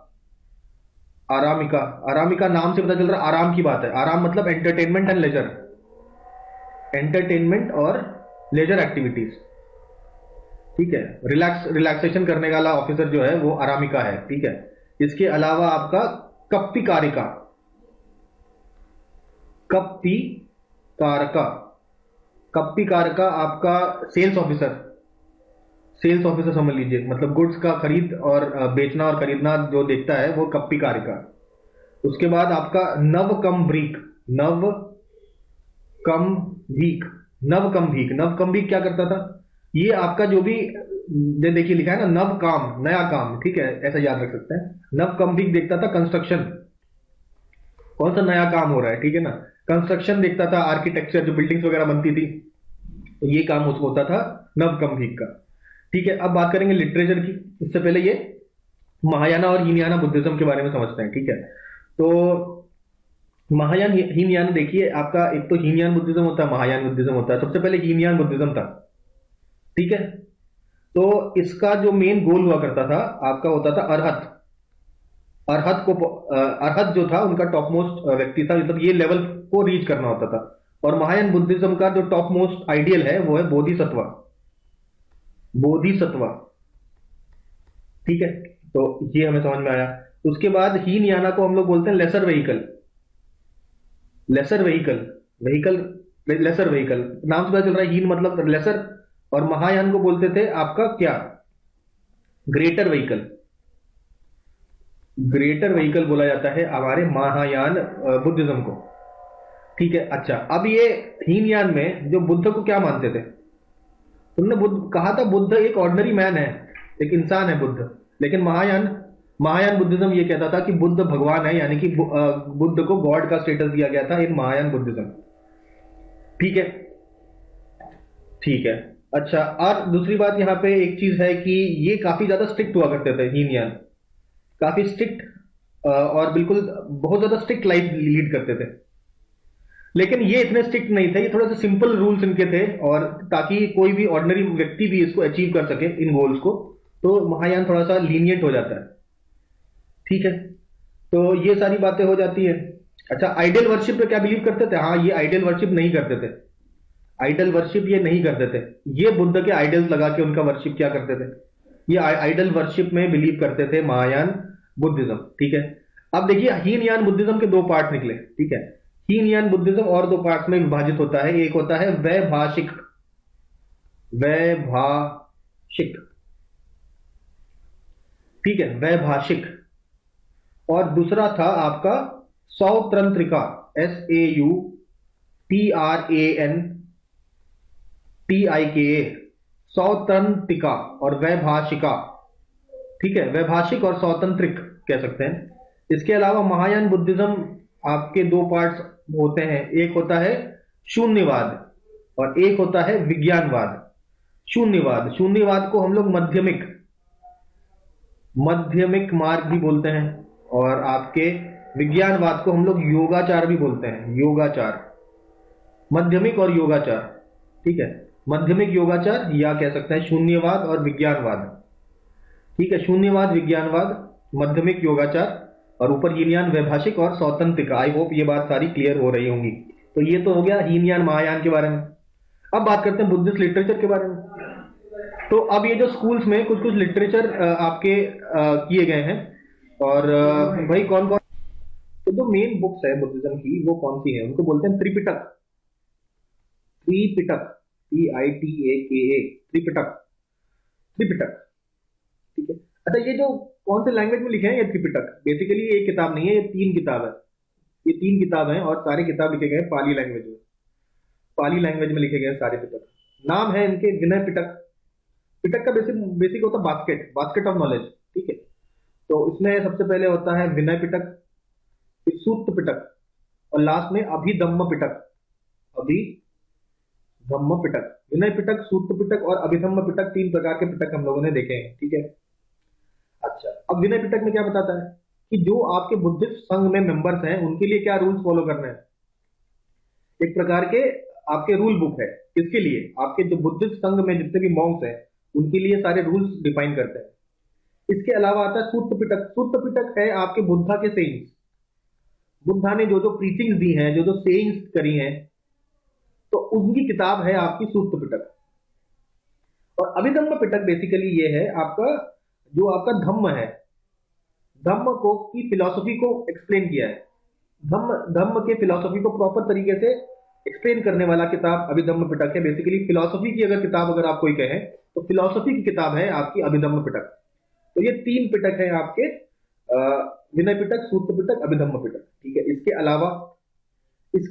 आरामिका, आरामिका नाम से पता चल रहा है आराम की बात है। आराम मतलब एंटरटेनमेंट एंड लेजर, एंटरटेनमेंट और लेजर एक्टिविटीज, ठीक है। रिलैक्सेशन करने वाला ऑफिसर जो है वो अरामिका है, ठीक है। इसके अलावा आपका कप्पिकारिका। कप्पी कारका, कप्पी कारका आपका सेल्स ऑफिसर। सेल्स ऑफिसर समझ लीजिए, मतलब गुड्स का खरीद और बेचना और खरीदना जो देखता है वो कप्पी कारका। उसके बाद आपका नव कम ब्रीक। नव कम भीख। नव कम भीख, नव कम भीख क्या करता था? ये आपका जो भी देखिए लिखा है ना, नव काम, नया काम, ठीक है, ऐसा याद रख सकते हैं। नव कम भीख देखता था कंस्ट्रक्शन, कौन सा नया काम हो रहा है, ठीक है ना। कंस्ट्रक्शन देखता था, आर्किटेक्चर जो बिल्डिंग्स वगैरह बनती थी, तो ये काम उसको होता था नव कम भीख का, ठीक है। अब बात करेंगे लिटरेचर की। उससे पहले ये महायाना और हीनयाना बुद्धिज्म के बारे में समझते हैं, ठीक है। तो महायान हीनयान देखिए, आपका एक तो हीनयान बुद्धिज्म होता है, महायान बुद्धिज्म होता है। सबसे पहले हीनयान बुद्धिज्म था, ठीक है। तो इसका जो मेन गोल हुआ करता था आपका होता था अरहत। अरहत जो था उनका टॉप मोस्ट व्यक्ति था, मतलब ये लेवल को रीच करना होता था। और महायान बुद्धिज्म का जो टॉप मोस्ट आइडियल है वो है बोधिसत्व। बोधिसत्व, ठीक है। तो ये हमें समझ में आया। उसके बाद हीनयाना को हम लोग बोलते हैं laser vehicle. Laser vehicle, vehicle, laser vehicle नाम से पता चल रहा है हीन मतलब लेसर। और महायान को बोलते थे आपका क्या? Greater vehicle. ग्रेटर व्हीकल बोला जाता है हमारे महायान बुद्धिज्म को, ठीक है। अच्छा, अब ये हीनयान में जो बुद्ध को क्या मानते थे? तुमने बुद्ध कहा था, बुद्ध एक ऑर्डिनरी मैन है, एक इंसान है बुद्ध। लेकिन महायान, महायान बुद्धिज्म ये कहता था कि बुद्ध भगवान है, यानी कि बुद्ध को गॉड का स्टेटस दिया गया था इन महायान बुद्धिज्म, ठीक है। ठीक है। अच्छा, और दूसरी बात यहाँ पे एक चीज है कि ये काफी ज्यादा स्ट्रिक्ट हुआ करते थे हीनयान, काफी स्ट्रिक्ट, और बिल्कुल बहुत ज्यादा स्ट्रिक्ट लाइफ लीड करते थे। लेकिन ये इतने स्ट्रिक्ट नहीं थे, ये थोड़ा सा सिंपल रूल्स इनके थे, और ताकि कोई भी ऑर्डिनरी व्यक्ति भी इसको अचीव कर सके इन गोल्स को, तो महायान थोड़ा सा लीनियंट हो जाता है, ठीक है। तो ये सारी बातें हो जाती है। अच्छा, आइडियल वर्शिप पे क्या बिलीव करते थे? हाँ, ये आइडियल वर्शिप नहीं करते थे। आइडल वर्शिप ये नहीं करते थे। ये बुद्ध के आइडल्स लगा के उनका वर्शिप क्या करते थे? ये आइडल वर्शिप में बिलीव करते थे महायान बुद्धिज्म, ठीक है। अब देखिए हीनयान बुद्धिज्म के दो पार्ट निकले, ठीक है। हीनयान बुद्धिज्म और दो पार्ट में विभाजित होता है। एक होता है वैभाषिक, वैभाषिक, ठीक है, वैभाषिक। और दूसरा था आपका सौतंत्रिका, SAUTRANTIKA, सौतंत्रिका और वैभाषिका, ठीक है। वैभाषिक और सौतंत्रिक कह सकते हैं। इसके अलावा महायान बुद्धिज्म आपके दो पार्ट्स होते हैं, एक होता है शून्यवाद और एक होता है विज्ञानवाद। शून्यवाद, शून्यवाद को हम लोग माध्यमिक, माध्यमिक मार्ग भी बोलते हैं, और आपके विज्ञानवाद को हम लोग योगाचार भी बोलते हैं, योगाचार। माध्यमिक और योगाचार, ठीक है। माध्यमिक योगाचार या कह सकते हैं शून्यवाद और विज्ञानवाद, ठीक है। शून्यवाद, विज्ञानवाद, माध्यमिक योगाचार, और ऊपर हीनयान, वैभाषिक और सौतंत्रिका। आई होप ये बात सारी क्लियर हो रही होंगी। तो ये तो हो गया हीनयान महायान के बारे में। अब बात करते हैं बुद्धिस्ट लिटरेचर के बारे में। तो अब ये जो स्कूल्स में कुछ कुछ लिटरेचर आपके किए गए हैं, और भाई कौन कौन, तो जो मेन बुक्स है बुद्धिज्म की वो कौन सी है? उनको बोलते हैं त्रिपिटक। त्रिपिटक, TITAKA, त्रिपिटक, त्रिपिटक, ठीक है। अच्छा, ये जो कौन से लैंग्वेज में लिखे हैं ये त्रिपिटक? बेसिकली ये एक किताब नहीं है, ये तीन किताब है। ये तीन किताब हैं और सारे किताब लिखे गए हैं पाली लैंग्वेज में। पाली लैंग्वेज में लिखे गए हैं सारे पिटक। नाम है इनके विनय पिटक। पिटक का बेसिक बेसिक होता है बास्केट, बास्केट ऑफ नॉलेज, ठीक है। तो इसमें सबसे पहले होता है विनय पिटक, फिर सूक्त पिटक, और लास्ट में अभिधम्म पिटक। अभिधम्म धम्म पिटक, विनय पिटक, सूत्र पिटक और अभिधम्म पिटक, 3 प्रकार के पिटक हम लोगों ने देखे हैं। ठीक है। अच्छा, अब विनय पिटक में क्या बताता है कि जो आपके बुद्धिस्ट संघ में मेंबर्स हैं उनके लिए क्या रूल्स फॉलो करने हैं। एक प्रकार के आपके रूल बुक है, किसके लिए, आपके जो बुद्धिस्ट संघ में जितने भी मॉन्क्स हैं उनके लिए सारे रूल्स डिफाइन करते हैं। इसके अलावा आता है सूत्र पिटक। सूत्र पिटक है आपके बुद्धा के सेइंग्स, बुद्धा ने जो जो प्रीचिंग्स दी हैं, जो जो सेइंग्स करी हैं, तो उनकी किताब है आपकी सूत्र पिटक। और अभिधम्म पिटक बेसिकली ये है आपका जो आपका धम्म है, धम्म को की फिलॉसफी को एक्सप्लेन किया है, धम्म धम्म के फिलॉसफी को प्रॉपर तरीके से एक्सप्लेन करने वाला किताब अभिधम्म पिटक है। बेसिकली फिलॉसफी की अगर किताब अगर आप कोई कहें तो फिलॉसफी की किताब है आपकी अभिधम्म पिटक। तो ये 3 पिटक है आपके, विनय पिटक, सूत्र पिटक, अभिधम्म पिटक। ठीक है। इसके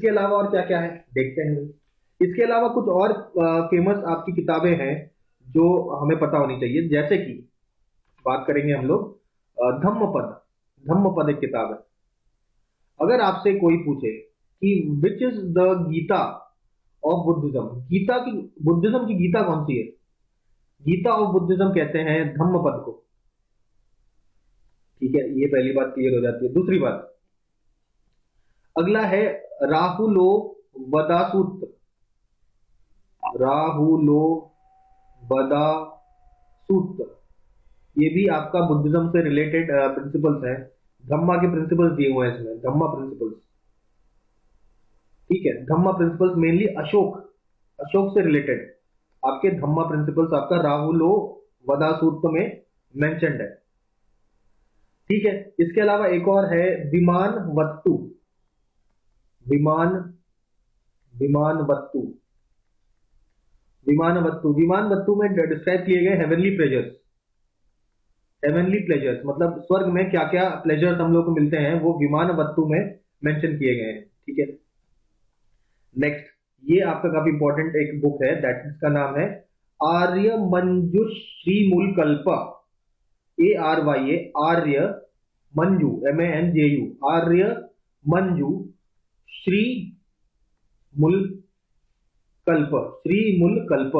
अलावा और क्या क्या है देखते हैं। इसके अलावा कुछ और फेमस आपकी किताबें हैं जो हमें पता होनी चाहिए, जैसे कि बात करेंगे हम लोग धम्मपद। धम्मपद एक किताब है। अगर आपसे कोई पूछे कि which is the Gita of Buddhism, Gita की, बुद्धिज्म की गीता कौन सी है, गीता ऑफ बुद्धिज्म कहते हैं धम्मपद को। ठीक है, ये पहली बात क्लियर हो जाती है। दूसरी बात, अगला है राहुलो वदासूत्र। राहुलो वदा सूत्र, ये भी आपका बुद्धिज्म से रिलेटेड प्रिंसिपल्स है। धम्मा के प्रिंसिपल्स दिए हुए हैं इसमें, धम्मा प्रिंसिपल्स। ठीक है, धम्मा प्रिंसिपल्स मेनली अशोक से रिलेटेड आपके धम्मा प्रिंसिपल्स आपका राहुलो वदा सूत्र में मेंशन्ड है। ठीक है। इसके अलावा एक और है विमान वत्तु। विमान वत्तु विमान वत्तु में डिस्क्राइब किए गए हेवनली प्लेजर्स। हेवनली प्लेजर्स मतलब स्वर्ग में क्या क्या प्लेजर्स हम लोग को मिलते हैं वो विमान वत्तु में मेंशन किए गए हैं। ठीक है। नेक्स्ट, ये आपका काफी इंपॉर्टेंट एक बुक है, दैट इसका नाम है आर्य मंजू श्रीमूलकल्प। ARYA, आर्य मंजू, MANJU, आर्य मंजू श्री मूलकल्प, श्रीमूलकल्प।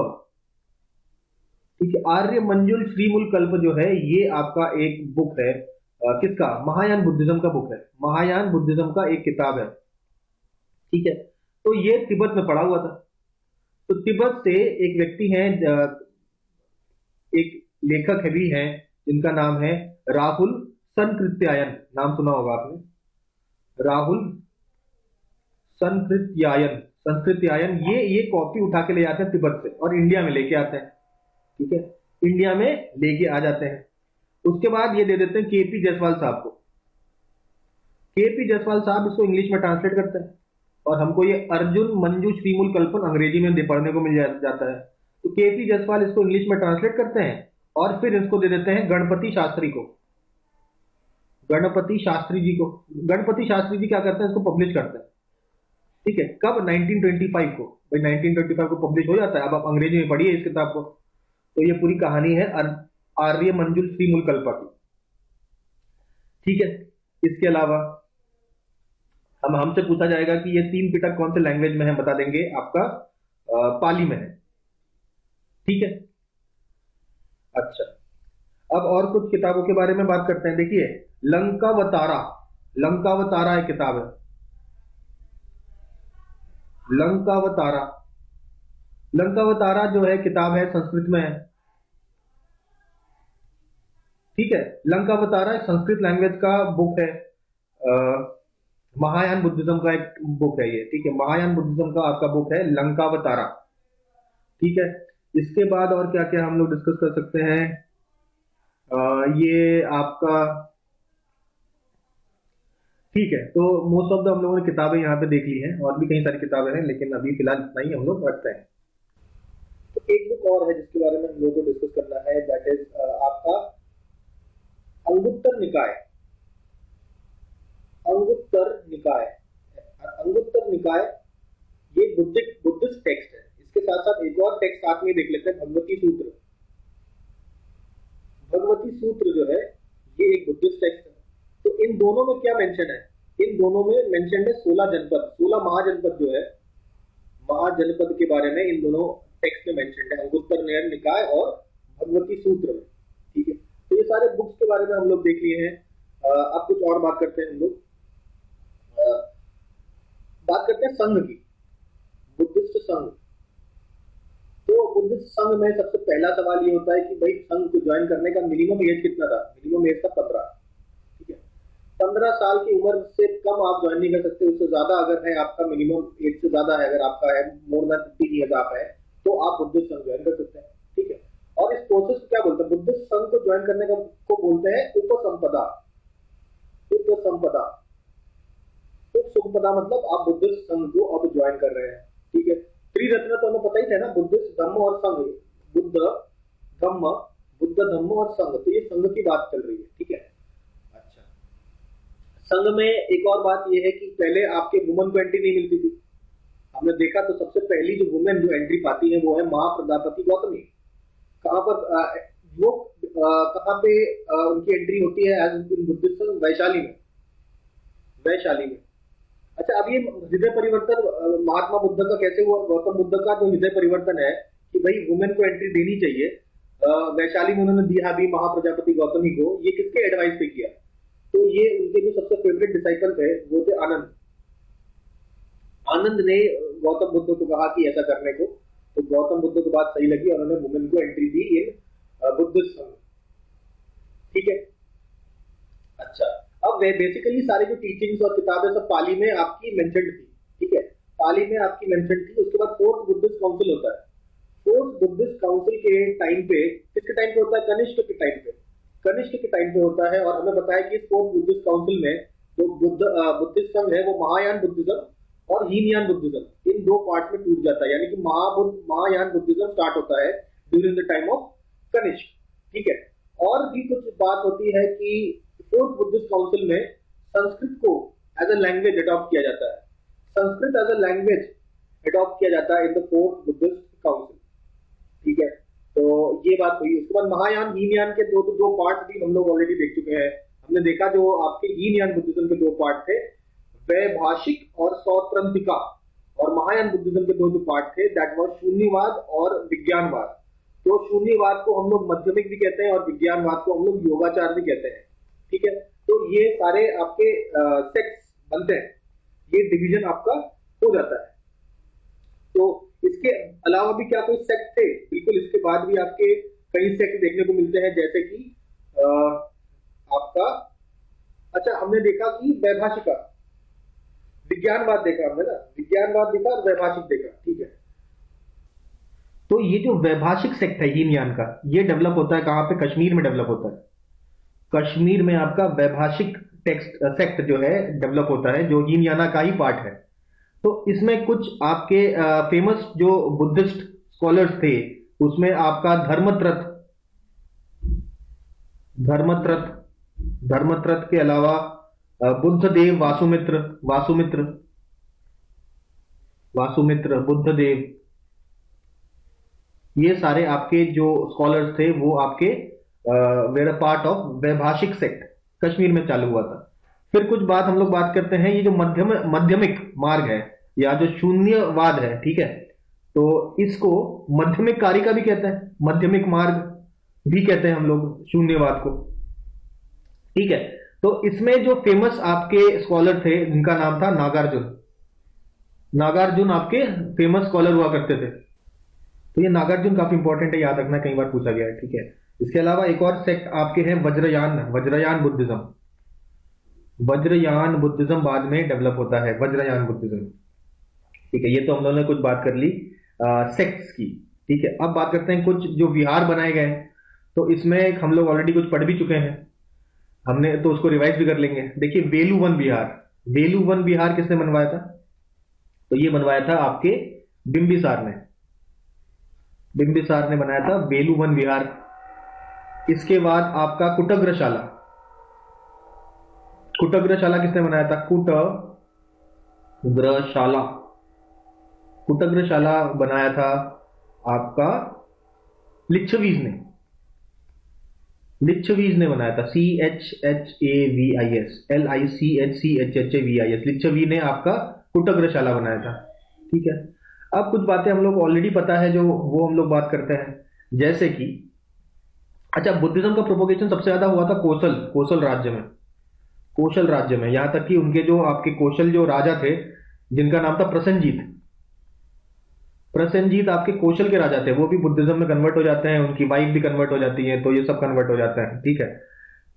ठीक है, आर्य मंजुल श्रीमूलकल्प जो है ये आपका एक बुक है, किसका, महायान बुद्धिज्म का बुक है, महायान बुद्धिज्म का एक किताब है। ठीक है। तो ये तिब्बत में पड़ा हुआ था। तो तिब्बत से एक व्यक्ति हैं, एक लेखक है भी हैं जिनका नाम है राहुल सनकृत्यायन, नाम सुना होगा आपने, राहुल संस्कृत्यायन। ये कॉपी उठा के ले जाते हैं तिब्बत से और इंडिया में लेके आते हैं। ठीक है, इंडिया में लेके आ जाते हैं। उसके बाद ये दे देते हैं KP जायसवाल साहब को। KP जायसवाल साहब इसको इंग्लिश में ट्रांसलेट करते हैं और हमको ये अर्जुन मंजू श्रीमूलकल्पन अंग्रेजी में पढ़ने को मिल जाता है। तो KP जायसवाल इसको इंग्लिश में ट्रांसलेट करते हैं और फिर इसको दे देते हैं गणपति शास्त्री को, गणपति शास्त्री जी को। गणपति शास्त्री जी क्या करते हैं, इसको पब्लिश करते हैं। ठीक है, कब, 1925 को। भाई 1925 को पब्लिश हो जाता है। अब आप अंग्रेजी में पढ़िए इस किताब को। तो ये पूरी कहानी है आर्य मंजुल श्रीमूलकल्प की। ठीक है। इसके अलावा हमसे पूछा जाएगा कि ये 3 पिटक कौन से लैंग्वेज में है, बता देंगे आपका पाली में है। ठीक है। अच्छा, अब और कुछ किताबों के बारे में बात करते हैं। देखिए, लंकावतारा, लंकावतारा एक किताब है, लंकावतारा। लंकावतारा जो है किताब है संस्कृत में है। ठीक है, लंकावतारा एक संस्कृत लैंग्वेज का बुक है, महायान बुद्धिज्म का एक बुक है ये। ठीक है, महायान बुद्धिज्म का आपका बुक है लंकावतारा। ठीक है। इसके बाद और क्या क्या हम लोग डिस्कस कर सकते हैं, ये आपका, ठीक है। तो मोस्ट ऑफ द हम लोगों ने किताबें यहाँ पे देख ली हैं, और भी कई सारी किताबें हैं, लेकिन अभी फिलहाल इतना ही हम लोग रखते हैं। तो एक बुक और है जिसके बारे में हम लोगों को डिस्कस करना है, दैट इज आपका अंगुत्तर निकाय। अंगुत्तर निकाय, अंगुत्तर निकाय ये बुद्धिस्ट टेक्स्ट है। इसके साथ साथ एक और टेक्स्ट साथ में देख लेते हैं, भगवती सूत्र। भगवती सूत्र जो है ये एक बुद्धिस्ट टेक्स्ट है। तो इन दोनों में क्या मेंशन है, इन दोनों में मेंशन है 16 जनपद, 16 महाजनपद जो है, महाजनपद के बारे में इन दोनों टेक्स्ट में मेंशन है, अंगुत्तर निकाय और भगवती सूत्र में। ठीक है, तो ये सारे बुक्स के बारे में हम लोग देख लिए हैं। अब कुछ और बात करते हैं हम लोग। बात करते हैं संघ की, बुद्धिस्ट संघ। तो बुद्धिस्ट संघ में सबसे पहला सवाल ये होता है कि भाई संघ को ज्वाइन करने का मिनिमम एज कितना था? मिनिमम एज था 15। ठीक है, 15 साल की उम्र से कम आप ज्वाइन नहीं कर सकते। उससे ज्यादा अगर है आपका, मिनिमम एज से ज्यादा है अगर आपका है, मोर देन 15 ईयर्स आप है, तो आप बुद्धिस्ट संघ ज्वाइन कर सकते हैं। ठीक है, और इस प्रोसेस को क्या बोलते हैं? बुद्धिस्ट संघ को ज्वाइन करने को बोलते हैं उपसंपदा। उपसंपदा, उपसंपदा मतलब आप बुद्धिस्ट संघ को अब ज्वाइन कर रहे हैं। ठीक है, त्रिरत्न तो हमें पता ही था ना, बुद्धिस्ट, धम्म और संघ। बुद्ध, धम्म और संघ, तो ये संघ की बात चल रही है। ठीक है, अच्छा, संघ में एक और बात ये है कि पहले आपके वुमन को एंट्री नहीं मिलती थी। हमने देखा तो सबसे पहली जो वुमेन जो एंट्री पाती है वो है महाप्रजापति गौतमी। कहां पर वो कहां पे उनकी एंट्री होती है एज इन बुद्धिस्ट संघ? वैशाली में। वैशाली में। अच्छा, अब ये हृदय परिवर्तन महात्मा बुद्ध का कैसे हुआ? गौतम बुद्ध का जो हृदय परिवर्तन है कि भाई वुमेन को एंट्री देनी चाहिए, वैशाली में उन्होंने दिया भी महाप्रजापति गौतमी को। ये किसके एडवाइस पे किया? तो ये उनके जो सबसे फेवरेट डिसाइपल थे वो थे आनंद। आनंद ने गौतम बुद्ध को कहा कि ऐसा करने को, तो गौतम बुद्ध को बात सही लगी और उन्होंने वुमेन को एंट्री दी इन बुद्धिस्ट संघ। ठीक है, अच्छा, अब वे बेसिकली सारी जो टीचिंग्स और किताबें सब पाली में आपकी मेंशन्ड थी। ठीक है, पाली में आपकी मेंशन्ड थी। उसके बाद फोर्थ बुद्धिस्ट काउंसिल होता है। फोर्थ बुद्धिस्ट काउंसिल के टाइम पे, किसके टाइम पे होता है? कनिष्क के टाइम पे। कनिष्क के टाइम पे होता है, और हमें बताया कि फोर्थ बुद्धिस्ट काउंसिल में जो बुद्धिस्ट संघ है वो महायान बुद्धिज्म और हीनयान बुद्धिज्म इन दो पार्ट में टूट जाता है। यानी कि महायान बुद्धिज्म स्टार्ट होता है during the time of Kanishka. ठीक है, और भी कुछ बात होती है कि फोर्थ बुद्धिस्ट काउंसिल में संस्कृत को एज अ लैंग्वेज अडॉप्ट किया जाता है। Sanskrit as a language adopt किया जाता है in the fourth Buddhist council. ठीक है, तो ये बात हुई। उसके बाद महायान हीनयान के दो पार्ट भी हम लोग ऑलरेडी देख चुके हैं। हमने देखा जो आपके हीनयान बुद्धिज्म के दो पार्ट थे, वैभाषिक और सौत्रंतिका, और महायान बुद्धिज्म के दो पार्ट थे, दैट वाज शून्यवाद और विज्ञानवाद। तो शून्यवाद को हम लोग माध्यमिक भी कहते हैं और विज्ञानवाद को हम लोग योगाचार भी कहते हैं। ठीक है, तो ये सारे आपके सेक्ट्स बनते हैं, ये डिवीजन आपका हो जाता है। तो इसके अलावा भी क्या कोई सेक्ट थे? बिल्कुल, इसके बाद भी आपके कई सेक्ट देखने को मिलते हैं, जैसे कि आपका, अच्छा, हमने देखा कि वैभाषिका, विज्ञानवाद देखा हमने ना, विज्ञानवाद देखा और वैभाषिक देखा। ठीक है, तो ये जो वैभाषिक सेक्ट है हीनयान का, ये डेवलप होता है कहां पे? कश्मीर में डेवलप होता है। कश्मीर में आपका वैभाषिक टेक्स्ट सेक्ट जो है डेवलप होता है, जो हीनयाना का ही पार्ट है। तो इसमें कुछ आपके फेमस जो बुद्धिस्ट स्कॉलर्स थे, उसमें आपका धर्मत्रत के अलावा बुद्धदेव, वासुमित्र, बुद्धदेव, ये सारे आपके जो स्कॉलर्स थे वो आपके were a part of Vaibhashika sect, Kashmir में चालू हुआ था। फिर कुछ बात हम लोग बात करते हैं, ये जो माध्यमिक मार्ग है या जो शून्यवाद है, ठीक है, तो इसको माध्यमिक कारिका भी कहते हैं, माध्यमिक मार्ग भी कहते हैं हम लोग शून्यवाद को। ठीक है, तो इसमें जो फेमस आपके स्कॉलर थे जिनका नाम था नागार्जुन आपके फेमस स्कॉलर हुआ करते थे। तो ये नागार्जुन काफी इंपॉर्टेंट है, याद रखना, कई बार पूछा गया है। ठीक है, इसके अलावा एक और सेक्ट आपके हैं वज्रयान बुद्धिज्म। वज्रयान बुद्धिज्म बाद में डेवलप होता है, वज्रयान बुद्धिज्म। ठीक है, ये तो हम लोगों ने कुछ बात कर ली सेक्ट्स की। ठीक है, अब बात करते हैं कुछ जो विहार बनाए गए। तो इसमें हम लोग ऑलरेडी कुछ पढ़ भी चुके हैं हमने, तो उसको रिवाइज भी कर लेंगे। देखिए, वेलुवन विहार किसने बनवाया था? तो ये बनवाया था आपके बिंबिसार ने बनाया था वेलुवन विहार। इसके बाद आपका कुटग्रशाला किसने बनाया था? कुटग्रशाला बनाया था आपका लिच्छवीज ने बनाया था, CHHAVIS, लिच्छवी ने आपका कुटग्रशाला बनाया था। ठीक है, अब कुछ बातें हम लोग ऑलरेडी पता है, जो वो हम लोग बात करते हैं, जैसे कि अच्छा, बुद्धिज्म का प्रोपोगेशन सबसे ज्यादा हुआ था कोसल कोसल राज्य में। कोशल राज्य में, यहां तक कि उनके जो आपके कोशल जो राजा थे, जिनका नाम था प्रसेनजीत। प्रसेनजीत आपके कोशल के राजा थे, वो भी बुद्धिज्म में कन्वर्ट हो जाते हैं, उनकी वाइफ भी कन्वर्ट हो जाती है, तो ये सब कन्वर्ट हो जाता है, ठीक है।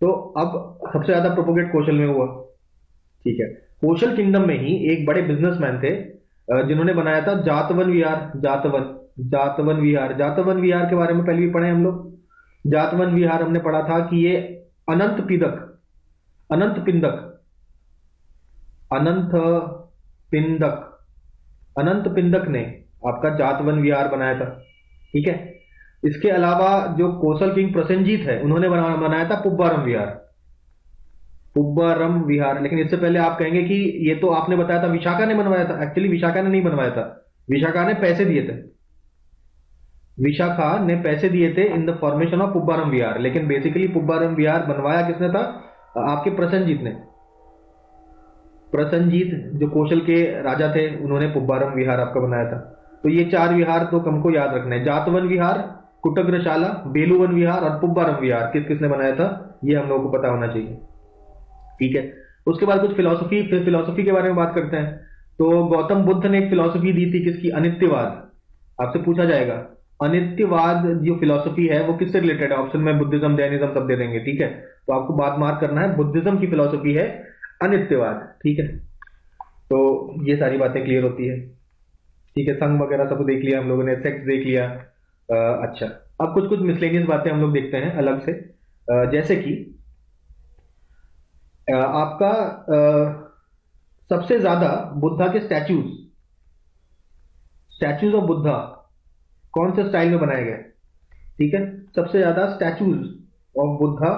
तो अब सबसे ज्यादा प्रोपोगेट कोशल में हुआ, ठीक है। कोशल किंगडम में ही एक बड़े बिजनेसमैन थे, जिन्होंने बनाया था जातवन विहार। जातवन विहार, जातवन विहार के बारे में पहले भी पढ़े हम लोग। जातवन विहार हमने पढ़ा था कि ये अनंत पिदक अनंत पिंदक अनंत पिंदक अनंत पिंदक ने आपका जातवन विहार बनाया था, ठीक है। इसके अलावा जो कोसल किंग प्रसेनजीत है, उन्होंने बनाया था पुब्बारम विहार। पुब्बारम विहार, लेकिन इससे पहले आप कहेंगे कि ये तो आपने बताया था विशाखा ने बनवाया था। एक्चुअली विशाखा ने नहीं बनवाया था, विशाखा ने पैसे दिए थे। विशाखा ने पैसे दिए थे इन द फॉर्मेशन ऑफ पुब्बारम विहार, लेकिन बेसिकली पुब्बारम विहार बनवाया किसने था? आपके प्रसेनजीत ने। प्रसेनजीत जो कौशल के राजा थे, उन्होंने पुब्बारम विहार आपका बनाया था। तो ये चार विहार तो हमको याद रखना है, जातवन विहार, कुटग्रशाला, बेलूवन विहार और पुब्बारम विहार किस किसने बनाया था, ये हम लोगों को पता होना चाहिए, ठीक है। उसके बाद कुछ फिलोसफी, फिर फिलोसफी के बारे में बात करते हैं। तो गौतम बुद्ध ने एक फिलोसफी दी थी, किसकी? अनित्यवाद। आपसे पूछा जाएगा अनित्यवाद जो फिलोसफी है वो किससे रिलेटेड है, ऑप्शन में बुद्धिज्म जैनिज्म सब दे देंगे, ठीक है। तो आपको बात मार्क करना है, बुद्धिज्म की फिलोसफी है अनित्यवाद, ठीक है। तो ये सारी बातें क्लियर होती है, ठीक है। संघ वगैरह सब देख लिया हम लोगों ने, सेक्स देख लिया। अच्छा, अब कुछ कुछ मिसलेनियस बातें हम लोग देखते हैं अलग से। जैसे कि आपका सबसे ज्यादा बुद्धा के स्टैच्यूज स्टैच्यूज ऑफ बुद्धा कौन से स्टाइल में बनाए गए, ठीक है। सबसे ज्यादा स्टैच्यूज ऑफ बुद्धा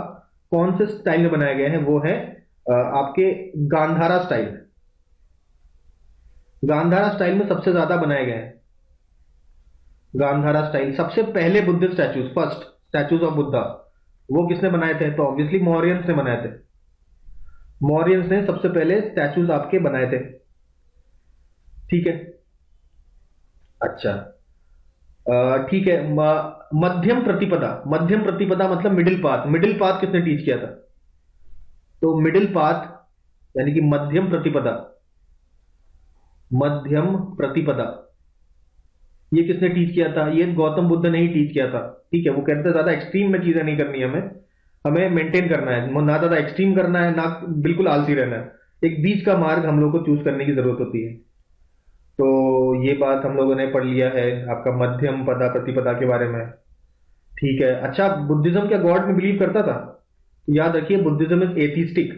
कौन से स्टाइल में बनाए गए हैं, वो है आपके गांधारा स्टाइल। गांधारा स्टाइल में सबसे ज्यादा बनाए गए हैं। गांधारा स्टाइल, सबसे पहले Buddhist statues, first statues of Buddha, वो किसने बनाए थे? तो ऑब्वियसली मौर्यंस ने बनाए थे। मौर्यंस ने सबसे पहले स्टैच्यूज आपके बनाए थे, ठीक है। अच्छा, ठीक है। मध्यम प्रतिपदा, मध्यम प्रतिपदा मतलब मिडिल पाथ। मिडिल पाथ किसने टीच किया था? तो मिडिल पाथ यानी कि मध्यम प्रतिपदा, मध्यम प्रतिपदा ये किसने टीच किया था? ये गौतम बुद्ध ने ही टीच किया था, ठीक है। वो कहते हैं ज्यादा एक्सट्रीम में चीजें नहीं करनी, हमें हमें मेंटेन करना है, ना ज्यादा एक्सट्रीम करना है, ना बिल्कुल आलसी रहना है। एक बीच का मार्ग हम लोग को चूज करने की जरूरत होती है। तो ये बात हम लोगों ने पढ़ लिया है आपका मध्यम पदा प्रतिपदा के बारे में, ठीक है। अच्छा, बुद्धिज्म क्या गॉड में बिलीव करता था? याद रखिए, Buddhism is atheistic,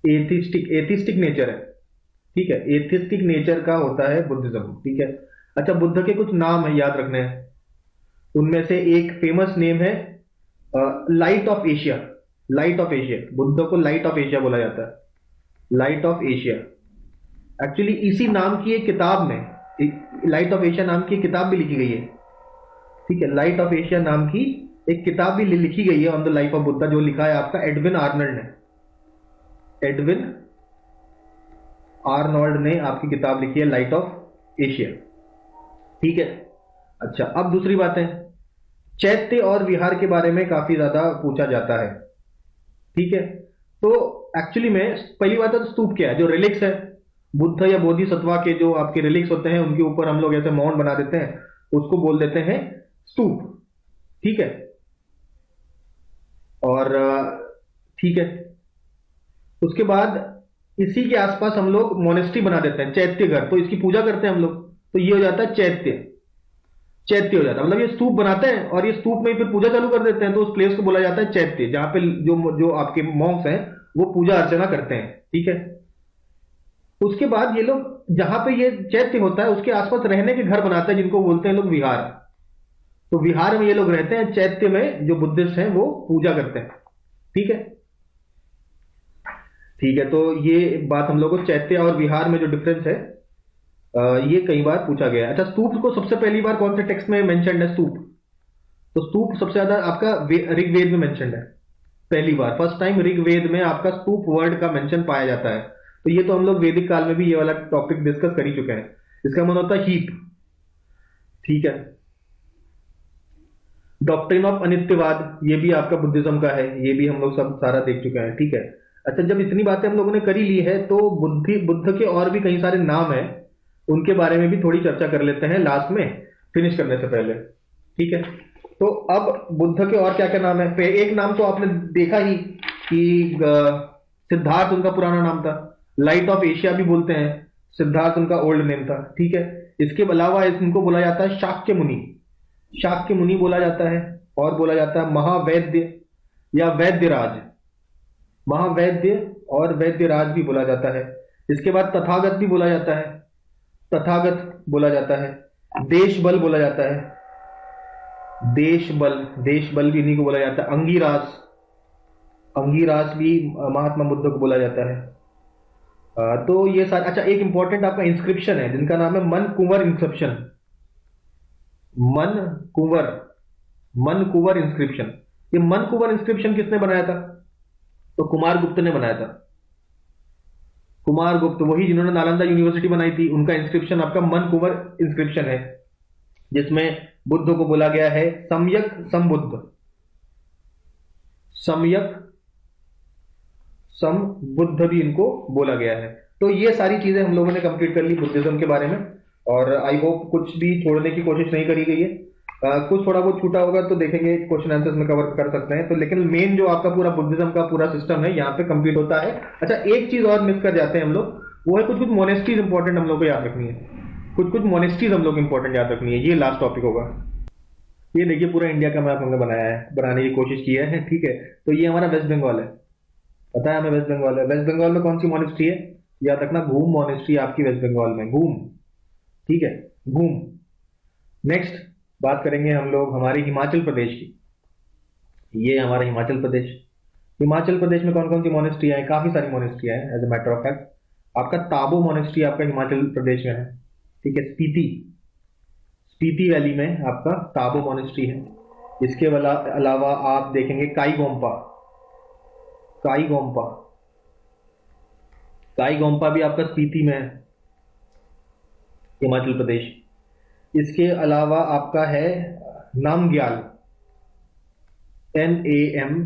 atheistic nature है, ठीक है। एथिस्टिक नेचर का होता है बुद्धिज्म, ठीक है। अच्छा, बुद्ध के कुछ नाम है याद रखने हैं, उनमें से एक फेमस नेम है light of Asia. Light of Asia, Buddha को लाइट ऑफ एशिया बोला जाता है, लाइट ऑफ एशिया। एक्चुअली इसी नाम की एक किताब में, लाइट ऑफ एशिया नाम की एक किताब भी लिखी गई है, ठीक है। लाइट ऑफ एशिया नाम की एक किताब भी लिखी गई है on the life of Buddha, जो लिखा है आपका एडविन आर्नल्ड ने। एडविन आर्नोल्ड ने आपकी किताब लिखी है लाइट ऑफ एशिया, ठीक है। अच्छा, अब दूसरी बात है, चैत्य और विहार के बारे में काफी ज्यादा पूछा जाता है, ठीक है। तो एक्चुअली में पहली बात है, तो स्तूप क्या है? जो रिलिक्स है बुद्ध या बोधिसत्वा के, जो आपके रिलिक्स होते हैं, उनके ऊपर हम लोग ऐसे माउंट बना देते हैं, उसको बोल देते हैं स्तूप, ठीक है। और ठीक है, उसके बाद इसी के आसपास हम लोग मोनेस्ट्री बना देते हैं, चैत्य घर, तो इसकी पूजा करते हैं हम लोग, तो ये हो जाता है चैत्य। चैत्य हो जाता है, मतलब ये स्तूप बनाते हैं और ये स्तूप में फिर पूजा चालू कर देते हैं, तो उस प्लेस को बोला जाता है चैत्य, जहां पे जो जो आपके मॉन्क्स हैं वो पूजा अर्चना करते हैं, ठीक है। उसके बाद ये लोग जहां पे ये चैत्य होता है उसके आसपास रहने के घर बनाते हैं, जिनको बोलते हैं लोग विहार। तो विहार में ये लोग रहते हैं, चैत्य में जो बुद्धिस्ट हैं वो पूजा करते हैं, ठीक है। ठीक है, तो ये बात हम लोग को चैत्य और विहार में जो डिफरेंस है, ये कई बार पूछा गया है। अच्छा, स्तूप को सबसे पहली बार कौन से टेक्स्ट में मेंशन्ड है स्तूप? तो स्तूप सबसे ज्यादा आपका ऋग्वेद में मेंशन्ड है, पहली बार, फर्स्ट टाइम ऋग्वेद में आपका स्तूप वर्ड का मेंशन पाया जाता है। तो ये तो हम लोग वैदिक काल में भी ये वाला टॉपिक डिस्कस कर ही चुके हैं। इसका मतलब होता है हीप, ठीक है। डॉक्ट्रिन ऑफ अनित्यवाद, ये भी आपका बुद्धिज्म का है, ये भी हम लोग सब सारा देख चुके हैं, ठीक है। अच्छा, जब इतनी बातें हम लोगों ने करी ली है तो बुद्ध के और भी कई सारे नाम हैं, उनके बारे में भी थोड़ी चर्चा कर लेते हैं लास्ट में, फिनिश करने से पहले, ठीक है। तो अब बुद्ध के और क्या क्या नाम है। एक नाम तो आपने देखा ही कि सिद्धार्थ उनका पुराना नाम था, लाइट ऑफ एशिया भी बोलते हैं, सिद्धार्थ उनका ओल्ड नेम था, ठीक है। इसके अलावा इनको बोला जाता है शाक्य मुनि, शाक्य मुनि बोला जाता है, और बोला जाता है महावैद्य या वैद्यराज, महावैद्य और वैद्यराज भी बोला जाता है। इसके बाद तथागत भी बोला जाता है, तथागत बोला जाता है। देश बल बोला जाता है, देश बल, देश बल भी इन्हीं को बोला जाता है। अंगिरास, अंगिरास भी महात्मा बुद्ध को बोला जाता है। तो ये सारे, अच्छा एक इंपॉर्टेंट आपका इंस्क्रिप्शन है जिनका नाम है मन कुंवर इंस्क्रिप्शन, मन कुंवर, मन कुंवर इंस्क्रिप्शन। ये मन कुंवर इंस्क्रिप्शन किसने बनाया था? तो कुमार गुप्त ने बनाया था। कुमार गुप्त, वही जिन्होंने नालंदा यूनिवर्सिटी बनाई थी, उनका इंस्क्रिप्शन आपका मन कुंवर इंस्क्रिप्शन है, जिसमें बुद्ध को बोला गया है सम्यक संबुद्ध, सम्यक संबुद्ध भी इनको बोला गया है। तो ये सारी चीजें हम लोगों ने कंप्लीट कर ली बुद्धिज्म के बारे में, और आई होप कुछ भी छोड़ने की कोशिश नहीं करी गई है। कुछ थोड़ा बहुत छूटा होगा तो देखेंगे, क्वेश्चन आंसर्स में कवर कर सकते हैं। तो लेकिन मेन जो आपका पूरा बुद्धिज्म का पूरा सिस्टम है यहाँ पे कंप्लीट होता है। अच्छा, एक चीज और मिस कर जाते हैं हम लोग, वो है कुछ कुछ मोनेस्ट्रीज इंपॉर्टेंट हम लोग को याद रखनी है, कुछ कुछ मोनेस्ट्रीज हम लोग इंपॉर्टेंट याद रखनी है। ये लास्ट टॉपिक होगा। ये देखिए पूरा इंडिया का मैप हमने बनाया है, बनाने की कोशिश की है, ठीक है। तो ये हमारा वेस्ट बंगाल है, पता है हमें वेस्ट बंगाल है। वेस्ट बंगाल में कौन सी मोनेस्ट्री है याद रखना? घूम मोनेस्ट्री आपकी वेस्ट बंगाल में, घूम, ठीक है, घूम। नेक्स्ट बात करेंगे हम लोग हमारे हिमाचल प्रदेश की। ये हमारा हिमाचल प्रदेश, हिमाचल प्रदेश में कौन कौन सी मोनेस्ट्री है? काफी सारी मोनेस्ट्री है। As a matter of fact आपका ताबो मोनेस्ट्री आपका हिमाचल प्रदेश में है, ठीक है। स्पीति, स्पीति वैली में आपका ताबो मोनेस्ट्री है। इसके अलावा आप देखेंगे काई गोम्पा, काई गोम्पा, काई गोम्पा भी आपका स्पीति में है, हिमाचल प्रदेश। इसके अलावा आपका है नामग्याल, NAMGYAL,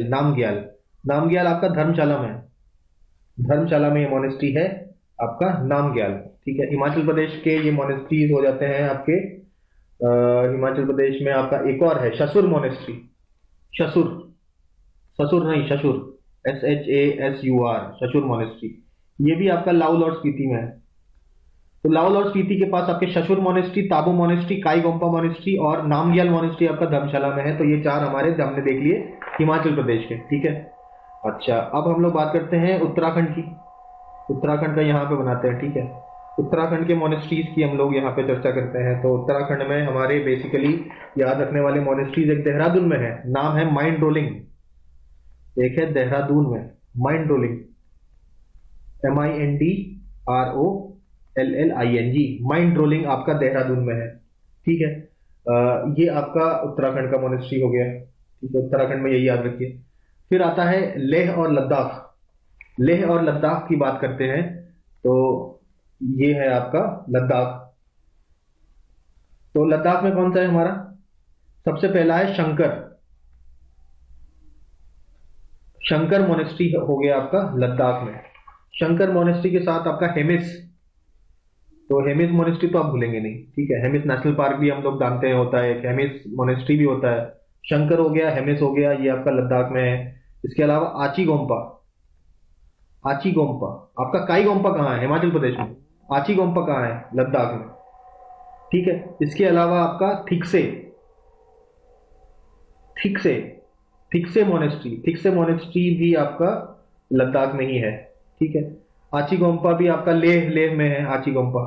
नामग्याल। नामग्याल आपका धर्मशाला में, धर्मशाला में ये मोनेस्ट्री है आपका नामग्याल, ठीक है। हिमाचल प्रदेश के ये मोनेस्ट्रीज हो जाते हैं आपके। हिमाचल प्रदेश में आपका एक और है शसूर मोनेस्ट्री, शसूर, ससुर नहीं शसूर, SHASUR, शसूर मोनेस्ट्री। ये भी आपका लाहौल और स्पीति में है। तो लाहौल और स्पीति के पास आपके शसूर मोनेस्ट्री, ताबो मोनेस्ट्री, काई गोम्पा मोनेस्ट्री और नामग्याल मोनेस्ट्री आपका धर्मशाला में है। तो ये चार हमारे हमने देख लिए हिमाचल प्रदेश के, ठीक है। अच्छा, अब हम लोग बात करते हैं उत्तराखंड की। उत्तराखंड का यहाँ पे बनाते हैं, ठीक है। उत्तराखंड के मोनेस्ट्रीज की हम लोग यहाँ पे चर्चा करते हैं। तो उत्तराखंड में हमारे बेसिकली याद रखने वाले मोनेस्ट्रीज, एक देहरादून में है, नाम है माइंड रोलिंग। एक है देहरादून में mind rolling, MINDROLLING, mind rolling आपका देहरादून में है, ठीक है। ये आपका उत्तराखंड का मोनेस्ट्री हो गया, ठीक है। उत्तराखंड में यही याद रखिए। फिर आता है लेह और लद्दाख। लेह और लद्दाख की बात करते हैं तो ये है आपका लद्दाख। तो लद्दाख में कौन सा है हमारा? सबसे पहला है शंकर, शंकर मोनेस्ट्री हो गया आपका लद्दाख में। शंकर मोनेस्ट्री के साथ आपका हेमिस, तो हेमिस मोनेस्ट्री तो आप भूलेंगे नहीं, ठीक है। हेमिस नेशनल पार्क भी हम लोग जानते हैं होता है, हेमिस मोनेस्ट्री भी होता है। शंकर हो गया, हेमिस हो गया, ये आपका लद्दाख में है। इसके अलावा आची गोम्पा, आची गोम्पा आपका काई गोम्पा कहाँ है? हिमाचल प्रदेश में। आची गोम्पा कहाँ है? लद्दाख में, ठीक है। इसके अलावा आपका थिक्से, थिक्से, थिक्से मोनेस्ट्री, थिक्से मोनेस्ट्री भी आपका लद्दाख में ही है, ठीक है। आची गोम्पा भी आपका लेह, लेह में है आची गोम्पा,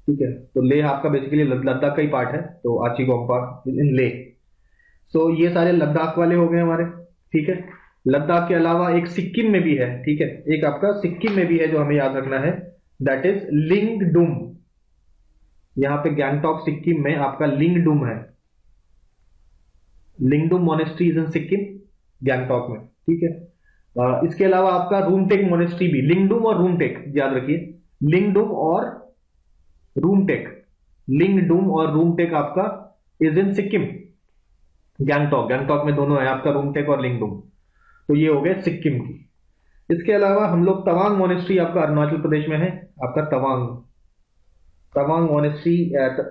ठीक है। तो लेह आपका बेसिकली लद्दाख का ही पार्ट है, तो आची गोम्पा इन लेह। तो ये सारे लद्दाख वाले हो गए हमारे, ठीक है। लद्दाख के अलावा एक सिक्किम में भी है, ठीक है। एक आपका सिक्किम में भी है जो हमें याद रखना है, दैट इज लिंगडुम। यहां पे गैंगटॉक सिक्किम में आपका लिंगडुम है, लिंगडुम मोनेस्ट्री इन सिक्किम, गैंगटॉक में, ठीक है। इसके अलावा आपका रूमटेक मोनेस्ट्री भी, लिंगडुम और रूमटेक याद रखिए, लिंगडुम और रूमटेक, लिंगडुम और रूमटेक आपका इज इन सिक्किम, गैंगटॉक, गैंगटॉक में दोनों है आपका, रूमटेक और लिंगडुम। तो ये हो गए सिक्किम की। इसके अलावा हम लोग तवांग मोनेस्ट्री आपका अरुणाचल प्रदेश में है, आपका Tawang, Tawang monastery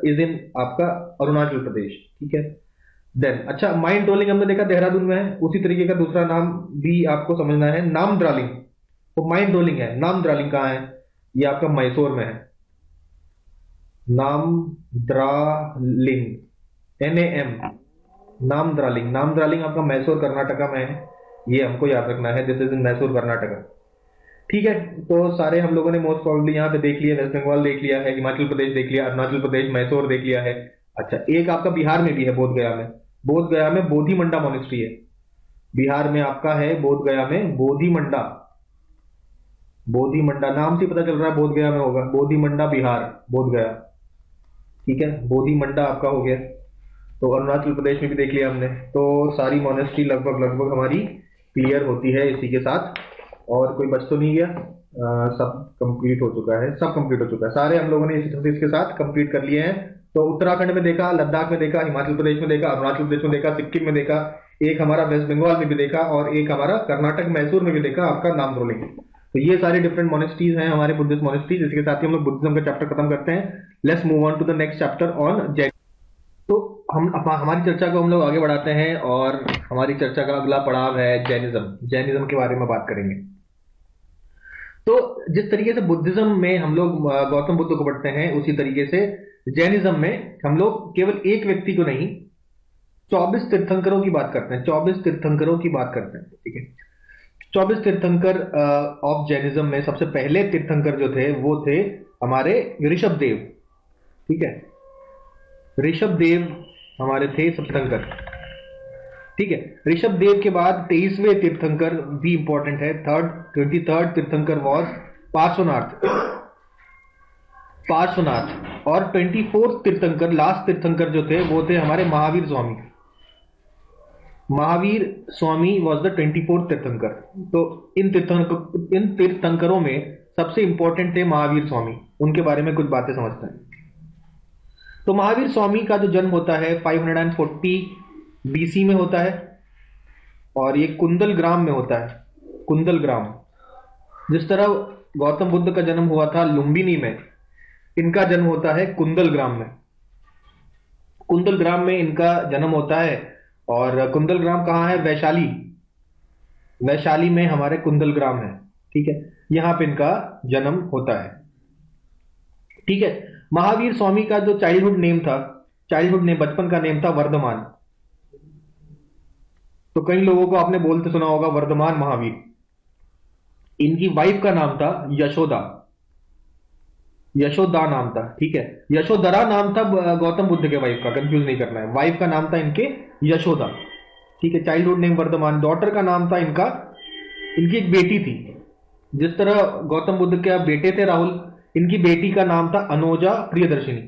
is in आपका अरुणाचल प्रदेश, ठीक है। देन अच्छा, माइंड ट्रोलिंग हमने देखा देहरादून में है, उसी तरीके का दूसरा नाम भी आपको समझना है, नाम द्रालिंग, तो माइंड ट्रोलिंग है। नाम द्रालिंग कहाँ है? ये आपका मैसूर में है, नाम द्रालिंग, NAM, नाम द्रालिंग, नाम द्रालिंग आपका मैसूर कर्नाटका में है, ये हमको याद रखना है, this is in Mysore Karnataka, ठीक है। तो सारे हम लोगों ने मोस्ट प्रॉब्ली यहाँ पे देख लिया, वेस्ट बंगाल देख लिया है, हिमाचल प्रदेश देख लिया, अरुणाचल प्रदेश, मैसूर देख लिया है। अच्छा, एक आपका बिहार में भी है, बोध गया में, बोध गया में बोधि मंडा मोनेस्ट्री है, बिहार में आपका है बोध गया में बोधि मंडा, बोधि मंडा नाम से पता चल रहा है बोध गया में होगा, बोधि मंडा बिहार, बोध गया, ठीक है, बोधि मंडा आपका हो गया। तो अरुणाचल प्रदेश में भी देख लिया हमने, तो सारी मोनेस्ट्री लगभग लगभग हमारी क्लियर होती है इसी के साथ, और कोई बच तो नहीं गया, सब कंप्लीट हो चुका है, सब कंप्लीट हो चुका है, सारे हम लोगों ने इसके साथ कंप्लीट कर लिए हैं। तो उत्तराखंड में देखा, लद्दाख में देखा, हिमाचल प्रदेश में देखा, अरुणाचल प्रदेश में देखा, सिक्किम में देखा, एक हमारा वेस्ट बंगाल में भी देखा, और एक हमारा कर्नाटक मैसूर में भी देखा आपका नाम द्रोलिंग। तो ये सारे डिफरेंट मोनेस्ट्रीज हैं हमारे बुद्धिस्ट मोनेस्ट्रीज। इसके साथ ही हम लोग बुद्धिज्म का चैप्टर खत्म करते हैं। Let's move on to the next chapter on Jain. तो हम हमारी चर्चा को हम लोग आगे बढ़ाते हैं, और हमारी चर्चा का अगला पड़ाव है जैनिज्म। जैनिज्म के बारे में बात करेंगे। तो जिस तरीके से बुद्धिज्म में हम लोग गौतम बुद्ध को पढ़ते हैं, उसी तरीके से जैनिज्म में हम लोग केवल एक व्यक्ति को नहीं, 24 तीर्थंकरों की बात करते हैं, 24 तीर्थंकरों की बात करते हैं, ठीक है। 24 तीर्थंकर ऑफ जैनिज्म में सबसे पहले तीर्थंकर जो थे वो थे हमारे ऋषभ देव, ठीक है, ऋषभ देव हमारे थे तीर्थंकर, ठीक है। ऋषभ देव के बाद 23वें तीर्थंकर भी इंपॉर्टेंट है, 23rd तीर्थंकर वॉज पार्श्वनाथ, पार्श्वनाथ। और 24th तीर्थंकर, लास्ट तीर्थंकर जो थे वो थे हमारे Mahavir Swami, Mahavir Swami was the 24th तीर्थंकर। तो इन तीर्थंकरों में सबसे इंपॉर्टेंट थे महावीर स्वामी, उनके बारे में कुछ बातें समझते हैं। तो महावीर स्वामी का जो जन्म होता है 540 BC में होता है, और ये कुंदल ग्राम में होता है, कुंदल ग्राम। जिस तरह गौतम बुद्ध का जन्म हुआ था लुम्बिनी में, इनका जन्म होता है कुंदल ग्राम में, कुंदल ग्राम में इनका जन्म होता है। और कुंदल ग्राम कहाँ है? वैशाली, वैशाली में हमारे कुंदल ग्राम है, ठीक है, यहां पे इनका जन्म होता है, ठीक है। महावीर स्वामी का जो चाइल्डहुड नेम था, चाइल्डहुड नेम, बचपन का नेम था वर्धमान। तो कई लोगों को आपने बोलते सुना होगा वर्धमान महावीर। इनकी वाइफ का नाम था यशोदा, यशोदा नाम था, ठीक है। यशोधरा नाम था गौतम बुद्ध के वाइफ का, कंफ्यूज नहीं करना है, वाइफ का नाम था इनके यशोदा, ठीक है। Childhood name Varthaman. डॉटर का नाम था इनका, इनकी एक बेटी थी, जिस तरह गौतम बुद्ध के बेटे थे राहुल, इनकी बेटी का नाम था Anoja Priyadarshini,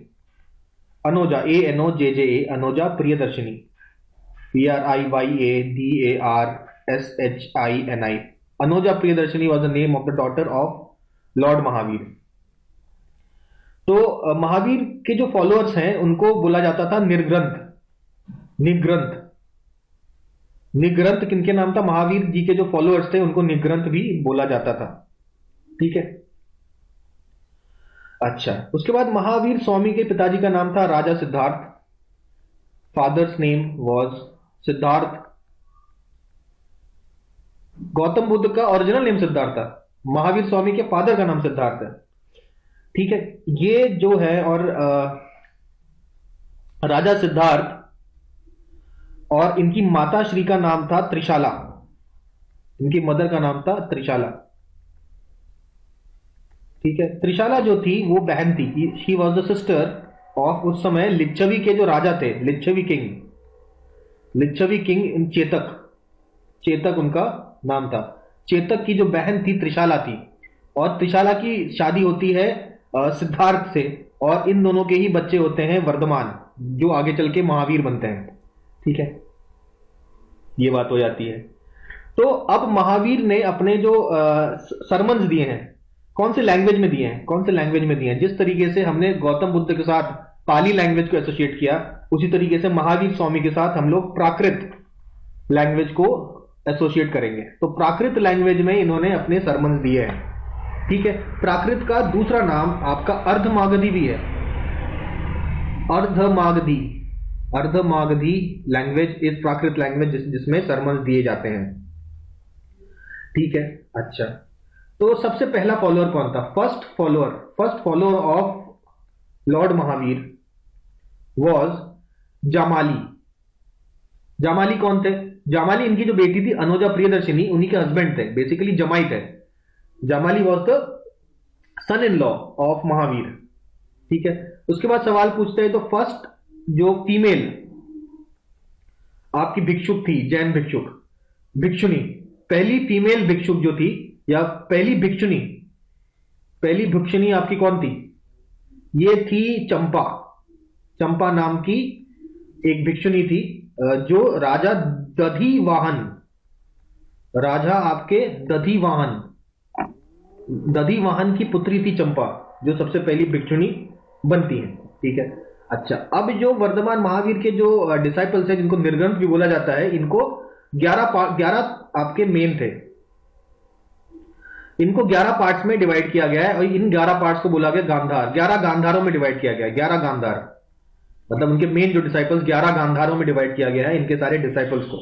Anoja, ANOJJA, Anoja Priyadarshini, PRIYADARSHINI। Anoja Priyadarshini was the name of the daughter of Lord Mahavir. तो महावीर के जो फॉलोअर्स हैं उनको बोला जाता था निर्ग्रंथ, निग्रंथ, निग्रंथ किनके नाम था? महावीर जी के जो फॉलोअर्स थे उनको निग्रंथ भी बोला जाता था, ठीक है। अच्छा, उसके बाद महावीर स्वामी के पिताजी का नाम था Raja Siddhartha, father's name was Siddhartha. Gautam Buddha का ओरिजिनल नेम सिद्धार्थ था, महावीर स्वामी के फादर का नाम सिद्धार्थ है, ठीक है। ये जो है, और राजा सिद्धार्थ, और इनकी माता श्री का नाम था त्रिशाला, इनकी मदर का नाम था त्रिशाला, ठीक है। त्रिशाला जो थी वो बहन थी, she was the sister of उस समय लिच्छवी के जो राजा थे, Licchavi king, Licchavi king in Chetak, Chetak उनका नाम था। चेतक की जो बहन थी त्रिशाला थी, और त्रिशाला की शादी होती है सिद्धार्थ से, और इन दोनों के ही बच्चे होते हैं वर्धमान, जो आगे चल के महावीर बनते हैं, ठीक है। ये बात हो जाती है। तो अब महावीर ने अपने जो सरमन्स दिए हैं, कौन से लैंग्वेज में दिए हैं, कौन से लैंग्वेज में दिए हैं? जिस तरीके से हमने गौतम बुद्ध के साथ पाली लैंग्वेज को एसोसिएट किया, उसी तरीके से महावीर स्वामी के साथ हम लोग प्राकृत लैंग्वेज को एसोसिएट करेंगे। तो प्राकृत लैंग्वेज में इन्होंने अपने सरमन्स दिए हैं, ठीक है। प्राकृत का दूसरा नाम आपका अर्धमागधी भी है, Ardhamagadhi. Ardhamagadhi language is Prakrit language जिसमें सरमन्स दिए जाते हैं, ठीक है। अच्छा, तो सबसे पहला फॉलोअर कौन था? First follower of Lord Mahavir was Jamali. Jamali कौन थे? जामाली इनकी जो बेटी थी अनुजा प्रियदर्शिनी, उन्हीं के हस्बैंड थे, बेसिकली जमाई थे। Jamali was the son in law of Mahavir, ठीक है। उसके बाद सवाल पूछते हैं, तो फर्स्ट जो फीमेल आपकी भिक्षुक थी, जैन भिक्षुनी, पहली फीमेल भिक्षुक जो थी, या पहली भिक्षुनी आपकी कौन थी? ये थी चंपा नाम की एक भिक्षुनी थी, जो राजा दधिवाहन की पुत्री थी चंपा, जो सबसे पहली भिक्षुनी बनती है, ठीक है। अच्छा, अब जो वर्धमान महावीर के जो डिसाइपल्स हैं, जिनको निर्ग्रंथ भी बोला जाता है, इनको 11 आपके मेन थे। इनको 11 पार्ट्स में डिवाइड किया गया है, और इन 11 पार्ट्स को बोला गया गांधार। 11 गांधारों में डिवाइड किया गया है, 11 गांधार, मतलब उनके मेन जो डिसाइपल्स 11 गांधारों में डिवाइड किया गया है इनके सारे डिसाइपल्स को,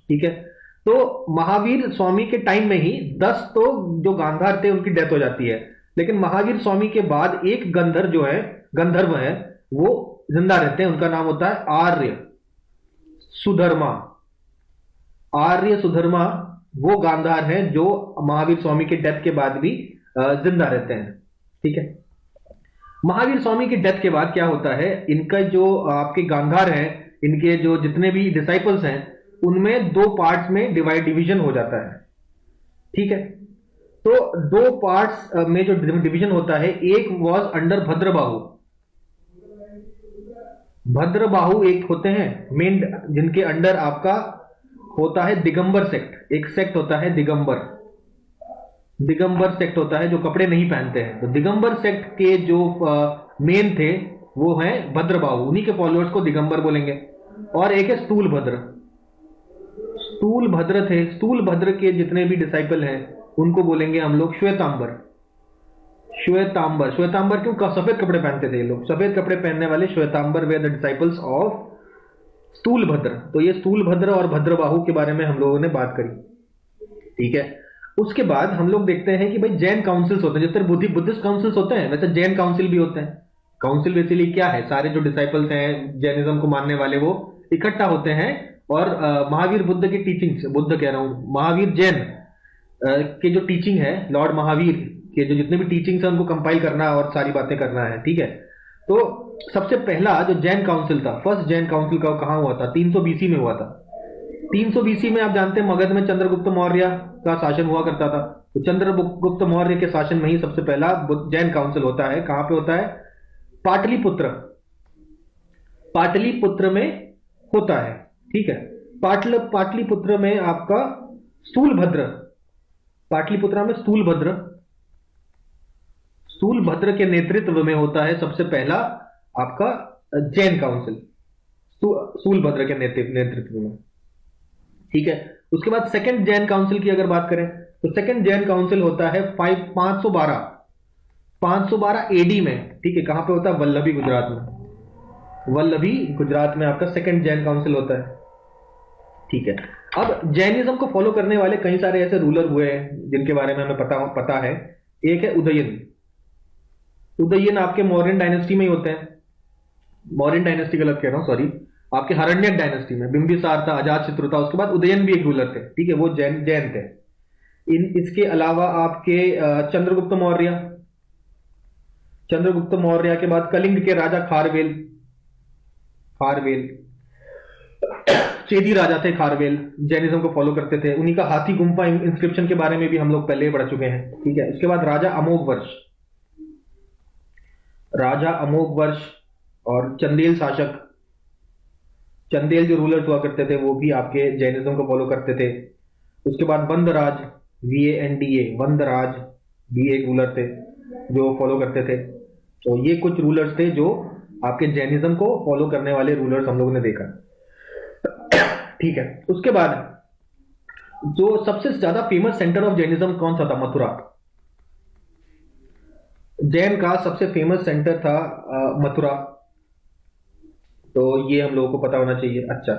ठीक है। तो महावीर स्वामी के टाइम में ही 10 तो जो गांधार थे उनकी डेथ हो जाती है, लेकिन महावीर स्वामी के बाद एक गंधर्व है, वो जिंदा रहते हैं। उनका नाम होता है आर्य सुधर्मा। वो गांधार हैं जो महावीर स्वामी के डेथ के बाद भी जिंदा रहते हैं, ठीक है। महावीर स्वामी की डेथ के बाद क्या होता है, इनका जो आपके गांधार हैं, इनके जो जितने भी डिसाइपल्स हैं, उनमें 2 पार्ट्स में डिवीजन हो जाता है, ठीक है। तो 2 पार्ट्स में जो डिवीजन होता है, एक वॉज अंडर भद्रबाहु एक होते हैं मेन, जिनके अंडर आपका होता है दिगंबर सेक्ट। एक सेक्ट होता है दिगंबर सेक्ट होता है, जो कपड़े नहीं पहनते हैं। तो दिगंबर सेक्ट के जो मेन थे वो हैं भद्रबाहु, उन्हीं के फॉलोअर्स को दिगंबर बोलेंगे। और एक है स्थूल भद्र थे। स्थूल भद्र के जितने भी डिसाइपल हैं उनको बोलेंगे हम लोग श्वेतांबर। क्यों? सफेद कपड़े पहनते थे ये लोग, सफेद कपड़े पहनने वाले Svetambara were the disciples of Sthulabhadra. तो ये स्थूल भद्र और भद्रबाहु के बारे में हम लोगों ने बात करी, ठीक है। उसके बाद हम लोग देखते हैं कि भाई जैन काउंसिल्स होते हैं, जिस तरह बुद्धिस्ट काउंसिल्स होते हैं, वैसे जैन काउंसिल भी होते हैं। काउंसिल बेसिकली क्या है? सारे जो डिसाइपल्स हैं जैनिज्म को मानने वाले, वो इकट्ठा होते हैं और महावीर बुद्ध की टीचिंग्स, महावीर जैन के जो टीचिंग है, लॉर्ड महावीर के जो जितने भी टीचिंग्स हैं उनको कंपाइल करना और सारी बातें करना है, ठीक है। तो सबसे पहला जो जैन काउंसिल था, फर्स्ट जैन काउंसिल का कहां हुआ था? 300 BC में हुआ था। 300 BC में आप जानते हैं मगध में चंद्रगुप्त मौर्य का शासन हुआ करता था। तो चंद्रगुप्त मौर्य के शासन में ही सबसे पहला जैन काउंसिल होता है। कहां पे होता है? पाटलिपुत्र में होता है, ठीक है। पाटलिपुत्र में आपका स्थूल भद्र के नेतृत्व में होता है सबसे पहला आपका जैन काउंसिल, स्थूल भद्र के नेतृत्व में, ठीक है। उसके बाद सेकंड जैन काउंसिल की अगर बात करें तो सेकंड जैन काउंसिल होता है 512 AD में, ठीक है। कहां पे होता है? वल्लभी गुजरात में आपका सेकंड जैन काउंसिल होता है, ठीक है। अब जैनिज्म को फॉलो करने वाले कई सारे ऐसे रूलर हुए हैं जिनके बारे में हमें पता है। एक है उदयन आपके मौर्यन डायनेस्टी में ही होते हैं। मौर्यन डायनेस्टी गलत कह रहा हूं, सॉरी, आपके हरण्यक डायनेस्टी में बिंबिसार था, अजातशत्रु था, उसके बाद उदयन भी एक रूलर थे, ठीक है, वो जैन थे। इसके अलावा आपके चंद्रगुप्त मौर्य के बाद कलिंग के राजा खारवेल चेदी राजा थे खारवेल, जैनिज्म को फॉलो करते थे। उन्हीं का हाथी गुम्फा इंस्क्रिप्शन के बारे में भी हम लोग पहले ही पढ़ चुके हैं, ठीक है। उसके बाद राजा अमोघवर्ष और चंदेल शासक, चंदेल जो रूलर्स हुआ करते थे वो भी आपके जैनिज्म को फॉलो करते थे। उसके बाद वंदराज, VANDA, वंदराज भी एक रूलर थे जो फॉलो करते थे। तो ये कुछ रूलर्स थे जो आपके जैनिज्म को फॉलो करने वाले रूलर्स हम लोगों ने देखा। ठीक है, उसके बाद जो सबसे ज्यादा फेमस सेंटर ऑफ जैनिज्म कौन सा था? मथुरा। जैन का सबसे फेमस सेंटर था मथुरा। तो ये हम लोगों को पता होना चाहिए। अच्छा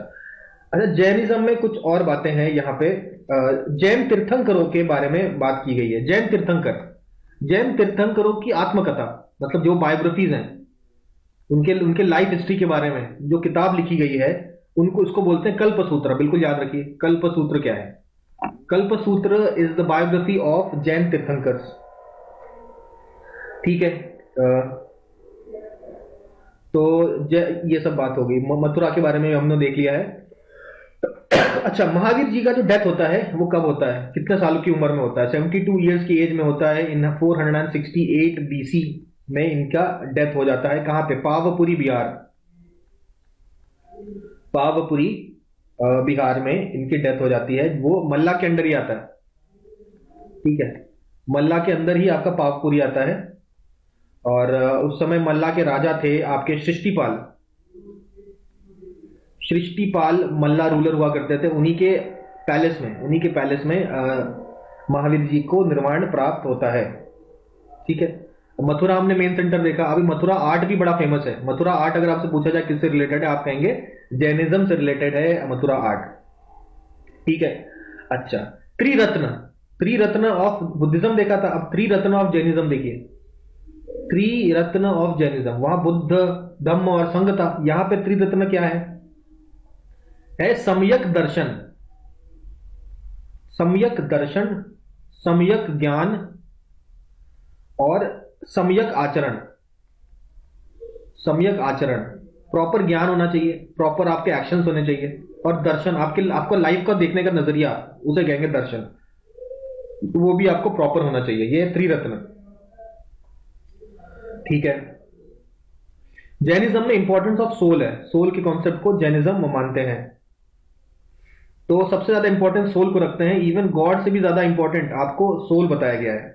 अच्छा, जैनिज्म में कुछ और बातें हैं यहाँ पे। जैन तीर्थंकरों के बारे में बात की गई है। जैन तीर्थंकरों की आत्मकथा, मतलब जो बायोग्राफीज हैं उनके उनके लाइफ हिस्ट्री के बारे में जो किताब लिखी गई है, उनको उसको बोलते हैं कल्पसूत्र। बिल्कुल याद रखिए, कल्पसूत्र क्या है? Kalpasutra is the biography of Jain Tirthankars. ठीक है, तो ये सब बात हो गई। मथुरा के बारे में हमने देख लिया है। अच्छा, महावीर जी का जो डेथ होता है वो कब होता है, कितने साल की उम्र में होता है? 72 ईयर्स की एज में होता है। इन 468 BC में इनका डेथ हो जाता है। कहां पे? पावपुरी बिहार। पावपुरी बिहार में इनकी डेथ हो जाती है। वो मल्ला के अंदर ही आता है। ठीक है, मल्ला के अंदर ही आपका पावपुरी आता है। और उस समय मल्ला के राजा थे आपके सृष्टिपाल। सृष्टिपाल मल्ला रूलर हुआ करते थे। उन्हीं के पैलेस में महावीर जी को निर्वाण प्राप्त होता है। ठीक है, मथुरा हमने मेन सेंटर देखा। अभी मथुरा आर्ट भी बड़ा फेमस है। मथुरा आर्ट अगर आपसे पूछा जाए किससे रिलेटेड है, आप कहेंगे जैनिज्म से रिलेटेड है मथुरा आर्ट। ठीक है, अच्छा, त्रिरत्न ऑफ बुद्धिज्म देखा था। अब त्रिरत्न ऑफ जैनिज्म देखिए। त्रिरत्न ऑफ जैनिज्म, वहां बुद्ध, धम्म और संघ था। यहां पे त्रिरत्न क्या है सम्यक दर्शन, सम्यक ज्ञान और सम्यक आचरण। प्रॉपर ज्ञान होना चाहिए, प्रॉपर आपके एक्शंस होने चाहिए, और दर्शन आपको लाइफ का देखने का नजरिया, उसे कहेंगे दर्शन। वो भी आपको प्रॉपर होना चाहिए। ये त्रिरत्न। ठीक है, जैनिज्म में इंपॉर्टेंस ऑफ सोल है। सोल के कॉन्सेप्ट को जैनिज्म मानते हैं। तो सबसे ज्यादा इंपॉर्टेंस सोल को रखते हैं। इवन गॉड से भी ज्यादा इंपॉर्टेंट आपको सोल बताया गया है।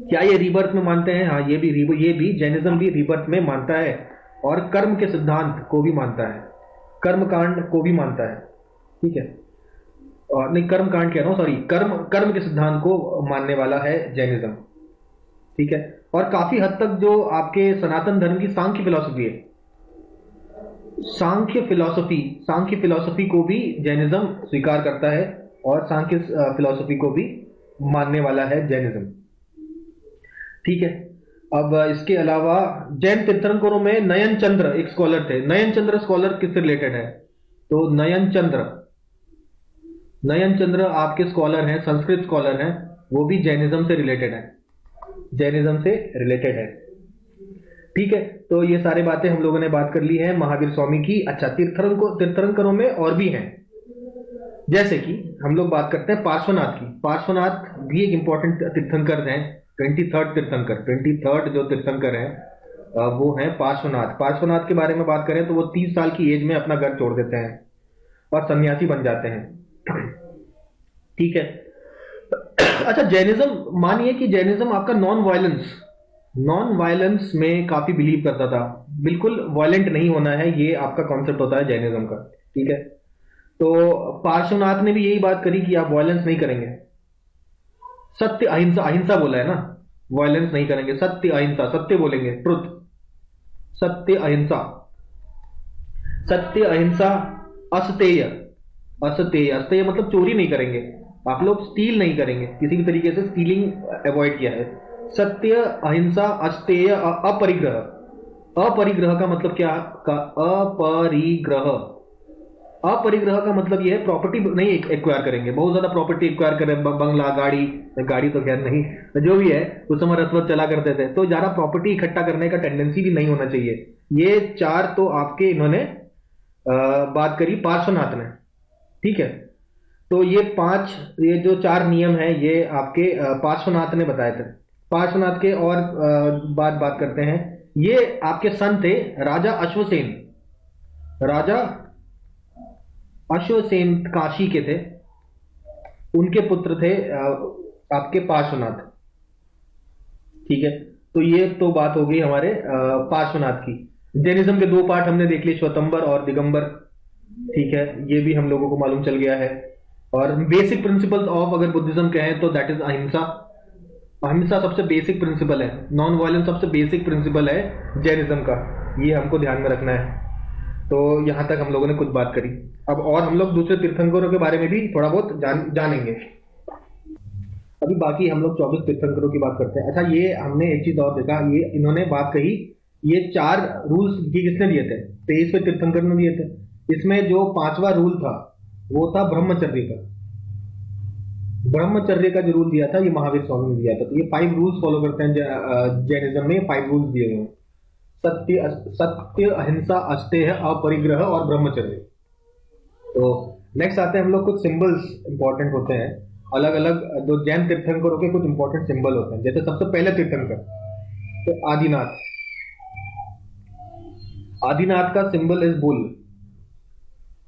क्या ये रीबर्थ में मानते हैं? हाँ, ये भी जैनिज्म भी रीबर्थ में मानता है, और कर्म के सिद्धांत को भी मानता है, कर्म कांड को भी मानता है। ठीक है, और नहीं, कर्म कांड कह रहा हूं, सॉरी, कर्म के सिद्धांत को मानने वाला है जैनिज्म। ठीक है, और काफी हद तक जो आपके सनातन धर्म की सांख्य फिलॉसफी है, सांख्य फिलॉसफी को भी जैनिज्म स्वीकार करता है, और सांख्य फिलॉसफी को भी मानने वाला है जैनिज्म। ठीक है, अब इसके अलावा जैन तीर्थंकरों में नयन चंद्र एक स्कॉलर थे। नयन चंद्र स्कॉलर किससे रिलेटेड है? तो नयन चंद्र आपके स्कॉलर हैं, संस्कृत स्कॉलर हैं। वो भी जैनिज्म से रिलेटेड है। ठीक है, तो ये सारी बातें हम लोगों ने बात कर ली है महावीर स्वामी की। अच्छा, तीर्थंकरों में और भी हैं, जैसे कि हम लोग बात करते हैं पार्श्वनाथ की। पार्श्वनाथ भी एक इंपॉर्टेंट तीर्थंकर हैं। 23rd जो तीर्थंकर हैं वो हैं पार्श्वनाथ के बारे में बात करें तो वो 30 साल की एज में अपना घर छोड़ देते हैं और सन्यासी बन जाते हैं। ठीक है, अच्छा, जैनिज्म, मानिए कि जैनिज्म आपका नॉन वायलेंस में काफी बिलीव करता था। बिल्कुल वायलेंट नहीं होना है, ये आपका कॉन्सेप्ट होता है जैनिज्म का। ठीक है, तो पार्श्वनाथ ने भी यही बात करी कि आप वायलेंस नहीं करेंगे, सत्य अहिंसा, अहिंसा बोला है ना, वायलेंस नहीं करेंगे, सत्य अहिंसा, सत्य बोलेंगे, ट्रुथ, सत्य अहिंसा, अस्तेय मतलब चोरी नहीं करेंगे, आप लोग स्टील नहीं करेंगे, किसी भी तरीके से स्टीलिंग अवॉइड किया है। सत्य अहिंसा अस्तेय अपरिग्रह का मतलब क्या? अपरिग्रह का मतलब यह है प्रॉपर्टी नहीं एक्वायर करेंगे। बहुत ज्यादा प्रॉपर्टी एक्वायर करें, बंगला, गाड़ी तो खैर नहीं, जो भी है उस समय रसवत चला करते थे, तो ज्यादा प्रॉपर्टी इकट्ठा करने का टेंडेंसी भी नहीं होना चाहिए। ये 4 तो आपके इन्होंने बात करी पार्श्वनाथ ने। ठीक है, तो ये जो 4 नियम है ये आपके पार्श्वनाथ ने बताए थे। पार्श्वनाथ के और बात करते हैं। ये आपके सन थे राजा अश्वसेन काशी के थे। उनके पुत्र थे आपके पार्श्वनाथ। ठीक है, तो ये तो बात हो गई हमारे पार्श्वनाथ की। जैनिज्म के दो पार्ट हमने देख लिए, श्वेतंबर और दिगंबर। ठीक है, ये भी हम लोगों को मालूम चल गया है। और बेसिक प्रिंसिपल्स ऑफ अगर बुद्धिज्म कहें तो दैट इज अहिंसा। अहिंसा सबसे बेसिक प्रिंसिपल है, नॉन वायलेंस सबसे बेसिक प्रिंसिपल है जैनिज्म का, ये हमको ध्यान में रखना है। तो यहां तक हम लोगों ने कुछ बात करी। अब और हम लोग दूसरे तीर्थंकरों के बारे में भी थोड़ा बहुत जानेंगे। अभी बाकी हम लोग 24 तीर्थंकरों की बात करते हैं। अच्छा, ये हमने एक चीज और देखा, ये इन्होंने बात कही, ये 4 रूल्स किसने दिए थे? 23वें तीर्थंकर ने दिए थे। इसमें जो 5वां रूल था वो था ब्रह्मचर्य का। ब्रह्मचर्य का जो रूल दिया था ये महावीर स्वामी ने दिया था। तो ये 5 रूल्स फॉलो करते हैं जैनिज्म में। 5 रूल्स दिए हुए हैं, सत्य, सत्य, अहिंसा, अस्तेय, अपरिग्रह और ब्रह्मचर्य। तो नेक्स्ट आते हैं हम लोग, कुछ सिंबल्स इंपॉर्टेंट होते हैं। अलग अलग जो जैन तीर्थंकरों के कुछ इंपॉर्टेंट सिंबल होते हैं। जैसे सबसे पहले तीर्थंकर तो आदिनाथ। आदिनाथ का सिंबल इज बुल।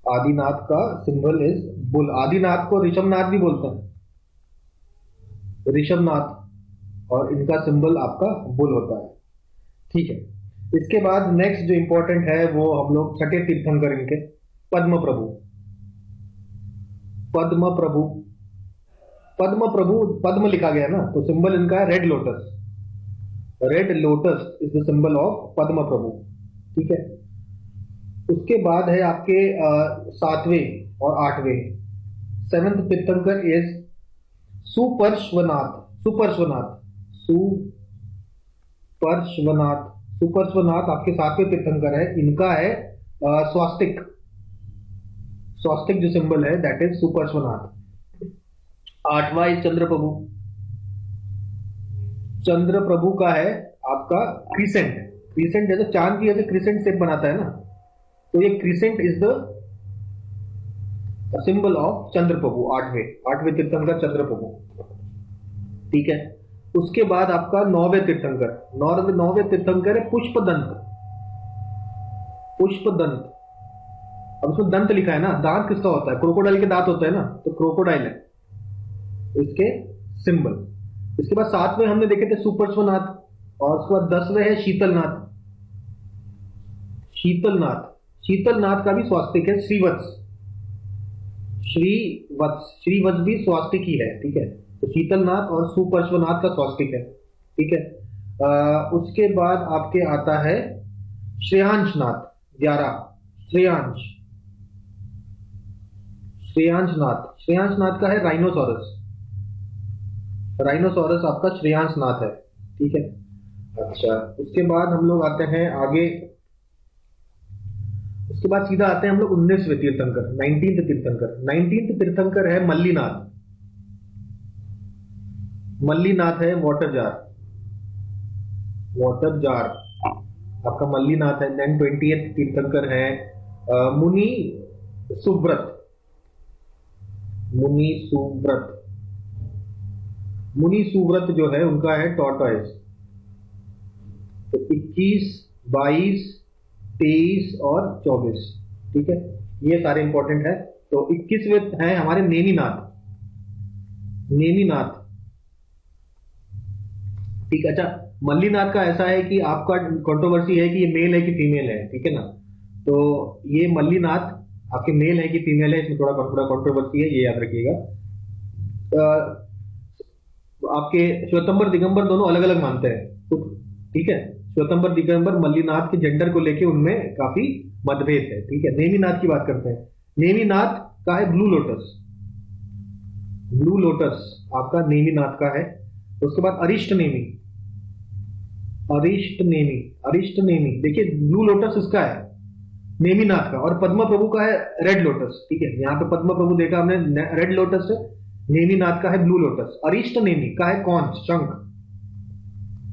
आदिनाथ का सिंबल इज बुल। आदिनाथ को ऋषभनाथ भी बोलते हैं, ऋषभनाथ, और इनका सिंबल आपका बुल होता है। ठीक है, इसके बाद नेक्स्ट जो इंपॉर्टेंट है वो हम लोग छठे तीर्थंकर इनके पद्म प्रभु। पद्म प्रभु, पद्म प्रभु, पद्म लिखा गया ना, तो सिंबल इनका है red lotus. Red lotus is the symbol of Padma Prabhu. ठीक है, उसके बाद है आपके 7वें और 8वें, 7th तीर्थंकर इज सुपर्श्वनाथ। सुपर्श्वनाथ, सुपर्श्वनाथ, सुपर्श्वनाथ आपके 7वें तीर्थंकर है। इनका है स्वास्तिक। स्वास्तिक जो सिंबल है दैट इज सुपर्श्वनाथ। 8वां इज चंद्र प्रभु। चंद्र प्रभु का है आपका क्रिसेंट। क्रिसेंट जैसे चांद की जैसे क्रिसेंट शेप बनाता है ना, तो ये crescent is the symbol of Chandra Prabhu. 8वें तीर्थंकर चंद्र प्रभु। ठीक है, उसके बाद आपका 9वें तीर्थंकर, 9वें तीर्थंकर है पुष्पदंत। पुष्पदंत, अब इसमें दंत लिखा है ना, दांत किसका होता है? क्रोकोडाइल के दांत होता है ना, तो क्रोकोडाइल है इसके सिंबल। इसके बाद 7वें हमने देखे थे सुपर्श्वनाथ, और उसके बाद 10वें है शीतलनाथ। शीतलनाथ, शीतलनाथ का भी स्वास्तिक है श्रीवत्स। श्रीवत्स, श्रीवत्स भी स्वास्तिक ही है। ठीक है, तो शीतलनाथ और सुपर्श्वनाथ का स्वास्तिक है। ठीक है, उसके बाद आपके आता है श्रेयांशनाथ, 11 श्रेयांश। श्रेयांशनाथ, श्रेयांशनाथ का है राइनोसोरस। राइनोसोरस आपका श्रेयांशनाथ है। ठीक है, अच्छा, उसके बाद हम लोग आते हैं आगे। उसके बाद सीधा आते हैं हम लोग 19वें तीर्थंकर, 19th तीर्थंकर। 19th तीर्थंकर है मल्लीनाथ। मल्लीनाथ है वाटर जार। वाटर जार आपका मल्लीनाथ है। देन 20th तीर्थंकर है मुनि सुव्रत। मुनि सुव्रत, मुनि सुव्रत जो है उनका है टॉर्टॉइस। तो 21, 22, 23 और 24। ठीक है, ये सारे इंपॉर्टेंट है। तो 21वें है हमारे नेमिनाथ। नेमिनाथ, ठीक है। अच्छा, मल्लीनाथ का ऐसा है कि आपका कंट्रोवर्सी है कि ये मेल है कि फीमेल है। ठीक है ना, तो ये मल्लीनाथ आपके मेल है कि फीमेल है, इसमें थोड़ा कंट्रोवर्सी है, ये याद रखिएगा। आपके श्वेतंबर दिगंबर दोनों अलग अलग मानते हैं। तो ठीक है, श्वेतंबर दिगंबर मल्लीनाथ के जेंडर को लेके उनमें काफी मतभेद है। ठीक है, नेमिनाथ की बात करते हैं। नेमिनाथ का है ब्लू लोटस। ब्लू लोटस आपका नेमिनाथ का है। उसके बाद अरिष्ट नेमी। अरिष्ट नेमी, अरिष्ट नेमी, देखिए ब्लू लोटस इसका है नेमिनाथ का, और पद्म प्रभु का है रेड लोटस। ठीक है, यहाँ पे पद्म प्रभु देखा हमने रेड लोटस है, नेमिनाथ का है ब्लू लोटस। अरिष्ट नेमी का है कौन? शंख।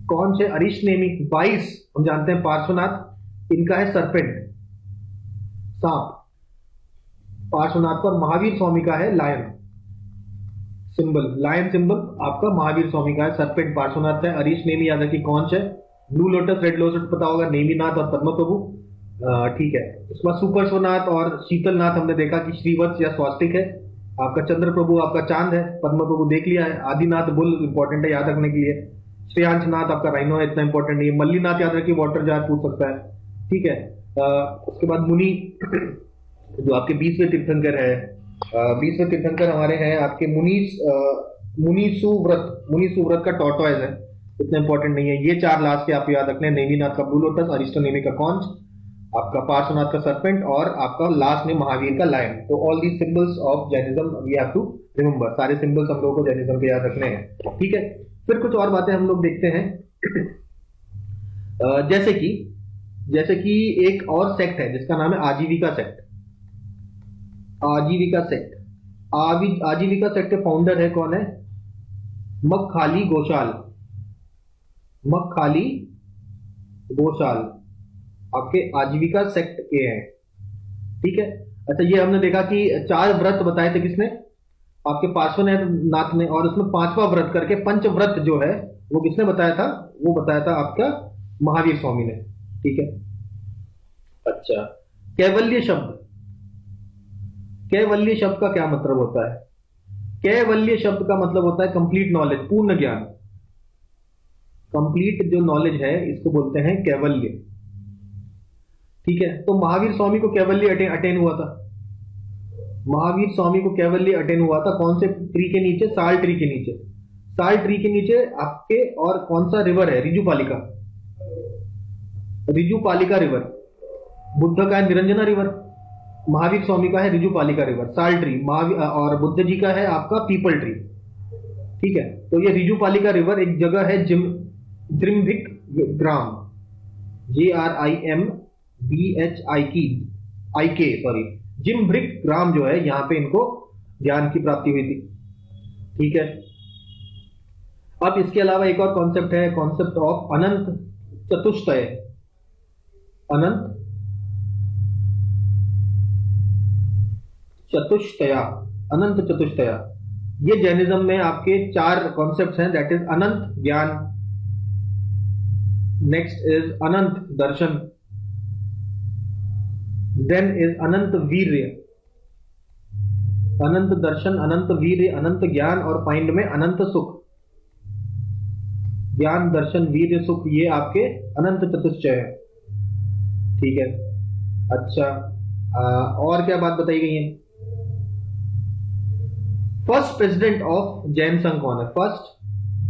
कौन से? अरिष्ट नेमी। 22 हम जानते हैं पार्श्वनाथ, इनका है सरपेंट, सांप। पार्श्वनाथ पर महावीर स्वामी का है लायन सिंबल। लायन सिंबल आपका महावीर स्वामी का है, सरपेंट पार्श्वनाथ है। अरिष्ट नेमी याद रखिए कौन से? ब्लू लोटस, रेड लोटस पता होगा, नेमिनाथ और पद्म प्रभु। ठीक है, उसके बाद सुपर्श्वनाथ और शीतलनाथ हमने देखा कि श्रीवत्स या स्वास्तिक है। आपका चंद्र प्रभु आपका चांद है, पद्म प्रभु देख लिया है। आदिनाथ बुल इंपॉर्टेंट है याद रखने के लिए। श्रेयांशनाथ आपका राइनो है, इतना इंपॉर्टेंट नहीं है। मल्लीनाथ याद रखिए, वाटर जार पूछ सकता है, ठीक है। उसके बाद मुनि जो आपके 20वें तीर्थंकर है, 20वें तीर्थंकर हमारे हैं आपके मुनि सुव्रत का टॉर्टोइज है, इतना इंपॉर्टेंट नहीं है। ये 4 लास्ट के आप याद रखने, नेमिनाथ का ब्लू लोटस, अरिस्टोनेमी का कॉन्च, आपका पार्श्वनाथ का सर्पेंट, और आपका लास्ट में महावीर का लायन। तो all these symbols of Jainism we have to remember, सारे सिंबल्स हम लोगों को जैनिज्म के याद रखने हैं, ठीक है। फिर कुछ और बातें हम लोग देखते हैं, जैसे कि एक और सेक्ट है जिसका नाम है आजीविका सेक्ट। आजीविका सेक्ट, आजीविका सेक्ट के फाउंडर है कौन है? मक्खाली घोषाल। मक्खाली घोषाल आपके आजीविका सेक्ट के हैं, ठीक है। अच्छा, ये हमने देखा कि 4 व्रत बताए थे किसने? आपके पार्श्वनाथ ने, और उसमें 5वां व्रत करके पंचव्रत जो है वो किसने बताया था? वो बताया था आपका महावीर स्वामी ने, ठीक है। अच्छा, कैवल्य शब्द, कैवल्य शब्द का क्या मतलब होता है? कैवल्य शब्द का मतलब होता है कंप्लीट नॉलेज, पूर्ण ज्ञान। कंप्लीट जो नॉलेज है इसको बोलते हैं कैवल्य, ठीक है। तो महावीर स्वामी को कैवल्य अटेन हुआ था। महावीर स्वामी को कैवल्य अटेन हुआ था कौन से ट्री के नीचे? साल ट्री के नीचे। साल ट्री के नीचे आपके, और कौन सा रिवर है? रिजुपालिका, रिजुपालिका रिवर। बुद्ध का है निरंजना रिवर, महावीर स्वामी का है रिजुपालिका रिवर, साल ट्री। महावीर और बुद्ध जी का है आपका पीपल ट्री, ठीक है। तो ये रिजुपालिका रिवर एक जगह है, जिम्भिक ग्राम, JRIMBHIK सॉरी, जिम्भिक ग्राम जो है, यहां पे इनको ज्ञान की प्राप्ति हुई थी, ठीक है। अब इसके अलावा एक और कॉन्सेप्ट है, कॉन्सेप्ट ऑफ अनंत चतुष्टय। अनंत चतुष्टया, अनंत चतुष्टया, ये जैनिज्म में आपके 4 कॉन्सेप्ट्स हैं, that is anant gyan, next is anant darshan, then is anant virya. अनंत दर्शन, अनंत वीर्य, अनंत ज्ञान, और फाइंड में अनंत सुख। ज्ञान, दर्शन, वीर्य, सुख, ये आपके अनंत चतुष्टय है, ठीक है। अच्छा, और क्या बात बताई गई है? फर्स्ट प्रेसिडेंट ऑफ जैन संघ कौन है? फर्स्ट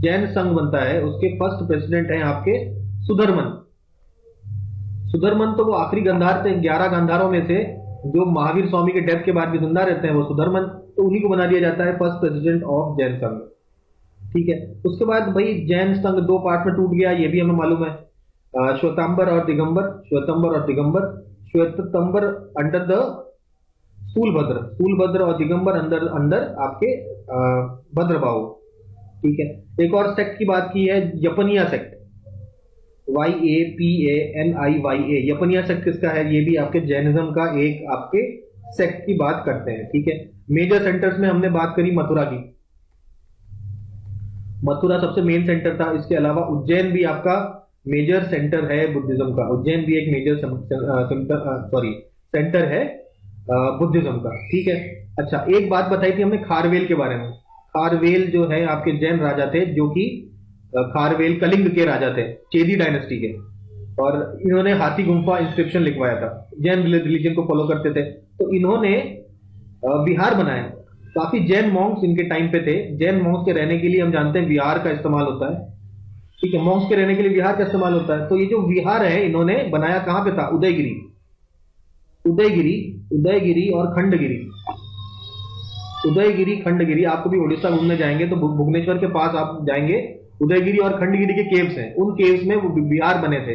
जैन संघ बनता है, उसके फर्स्ट प्रेसिडेंट हैं आपके सुधर्मन। सुधर्मन तो वो आखिरी गंधार थे, 11 गंधारों में से, जो महावीर स्वामी के डेथ के बाद भी जिंदा रहते हैं, वो सुधर्मन, तो उन्हीं को बना दिया जाता है फर्स्ट प्रेसिडेंट ऑफ जैन संघ, ठीक है। उसके बाद भाई जैन संघ 2 पार्ट में टूट गया, ये भी हमें मालूम है, श्वेतांबर और दिगंबर। श्वेतंबर और दिगंबर, श्वेतंबर अंडर द स्थूलभद्र, स्थूलभद्र और दिगंबर अंदर अंदर आपके भद्रबाहु, ठीक है। एक और सेक्ट की बात की है, यपनिया सेक्ट, YAPANIYA, यपनिया सेक्ट किसका है? ये भी आपके जैनिज्म का एक आपके सेक्ट की बात करते हैं, ठीक है। मेजर सेंटर्स में हमने बात करी मथुरा की, मथुरा सबसे मेन सेंटर था। इसके अलावा उज्जैन भी आपका मेजर सेंटर है बुद्धिज्म का, उज्जैन भी एक मेजर सेंटर है बुद्धिज्म का, ठीक है। अच्छा, एक बात बताई थी हमने खारवेल के बारे में। खारवेल जो है आपके जैन राजा थे, जो कि खारवेल कलिंग के राजा थे, चेदी डायनेस्टी के, और इन्होंने हाथी गुम्फा इंस्क्रिप्शन लिखवाया था, जैन रिलीजन को फॉलो करते थे। तो इन्होंने विहार बनाया, काफी जैन मॉन्क्स इनके टाइम पे थे। जैन मॉन्क्स के रहने के लिए हम जानते हैं विहार का इस्तेमाल होता है, ठीक है। मॉन्क्स के रहने के लिए विहार का इस्तेमाल होता है। तो ये जो विहार है इन्होंने बनाया कहां पे था? उदयगिरी, उदयगिरी, उदयगिरी और खंडगिरी। उदयगिरी, खंडगिरी, आपको भी उड़ीसा घूमने जाएंगे तो भुवनेश्वर के पास आप जाएंगे, उदयगिरी और खंडगिरी के केव्स हैं, उन केव्स में वो विहार बने थे।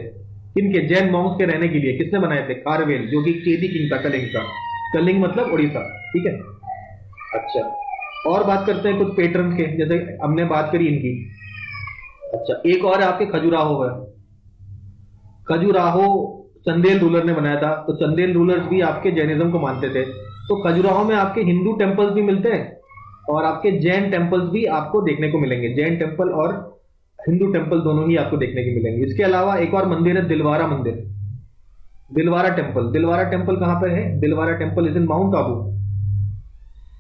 किनके? जैन मॉन्क्स के रहने के लिए। किसने बनाए थे? खारवेल, जो कि चेदी किंग था कलिंग का। कलिंग मतलब उड़ीसा, ठीक है। अच्छा, और बात करते हैं कुछ पैटर्न के, जैसे हमने बात करी इनकी। अच्छा, एक और है आपके खजुराहो है। खजुराहो चंदेल रूलर ने बनाया था, तो चंदेल रूलर्स भी आपके जैनिज्म को मानते थे। तो खजुराहो में आपके हिंदू टेम्पल्स भी मिलते हैं और आपके जैन टेम्पल्स भी आपको देखने को मिलेंगे। जैन टेम्पल और हिंदू टेम्पल दोनों ही आपको देखने को मिलेंगे। इसके अलावा एक और मंदिर है, दिलवारा मंदिर, दिलवारा टेम्पल। दिलवारा टेम्पल कहां पर है? Dilwara temple is in mount Abu.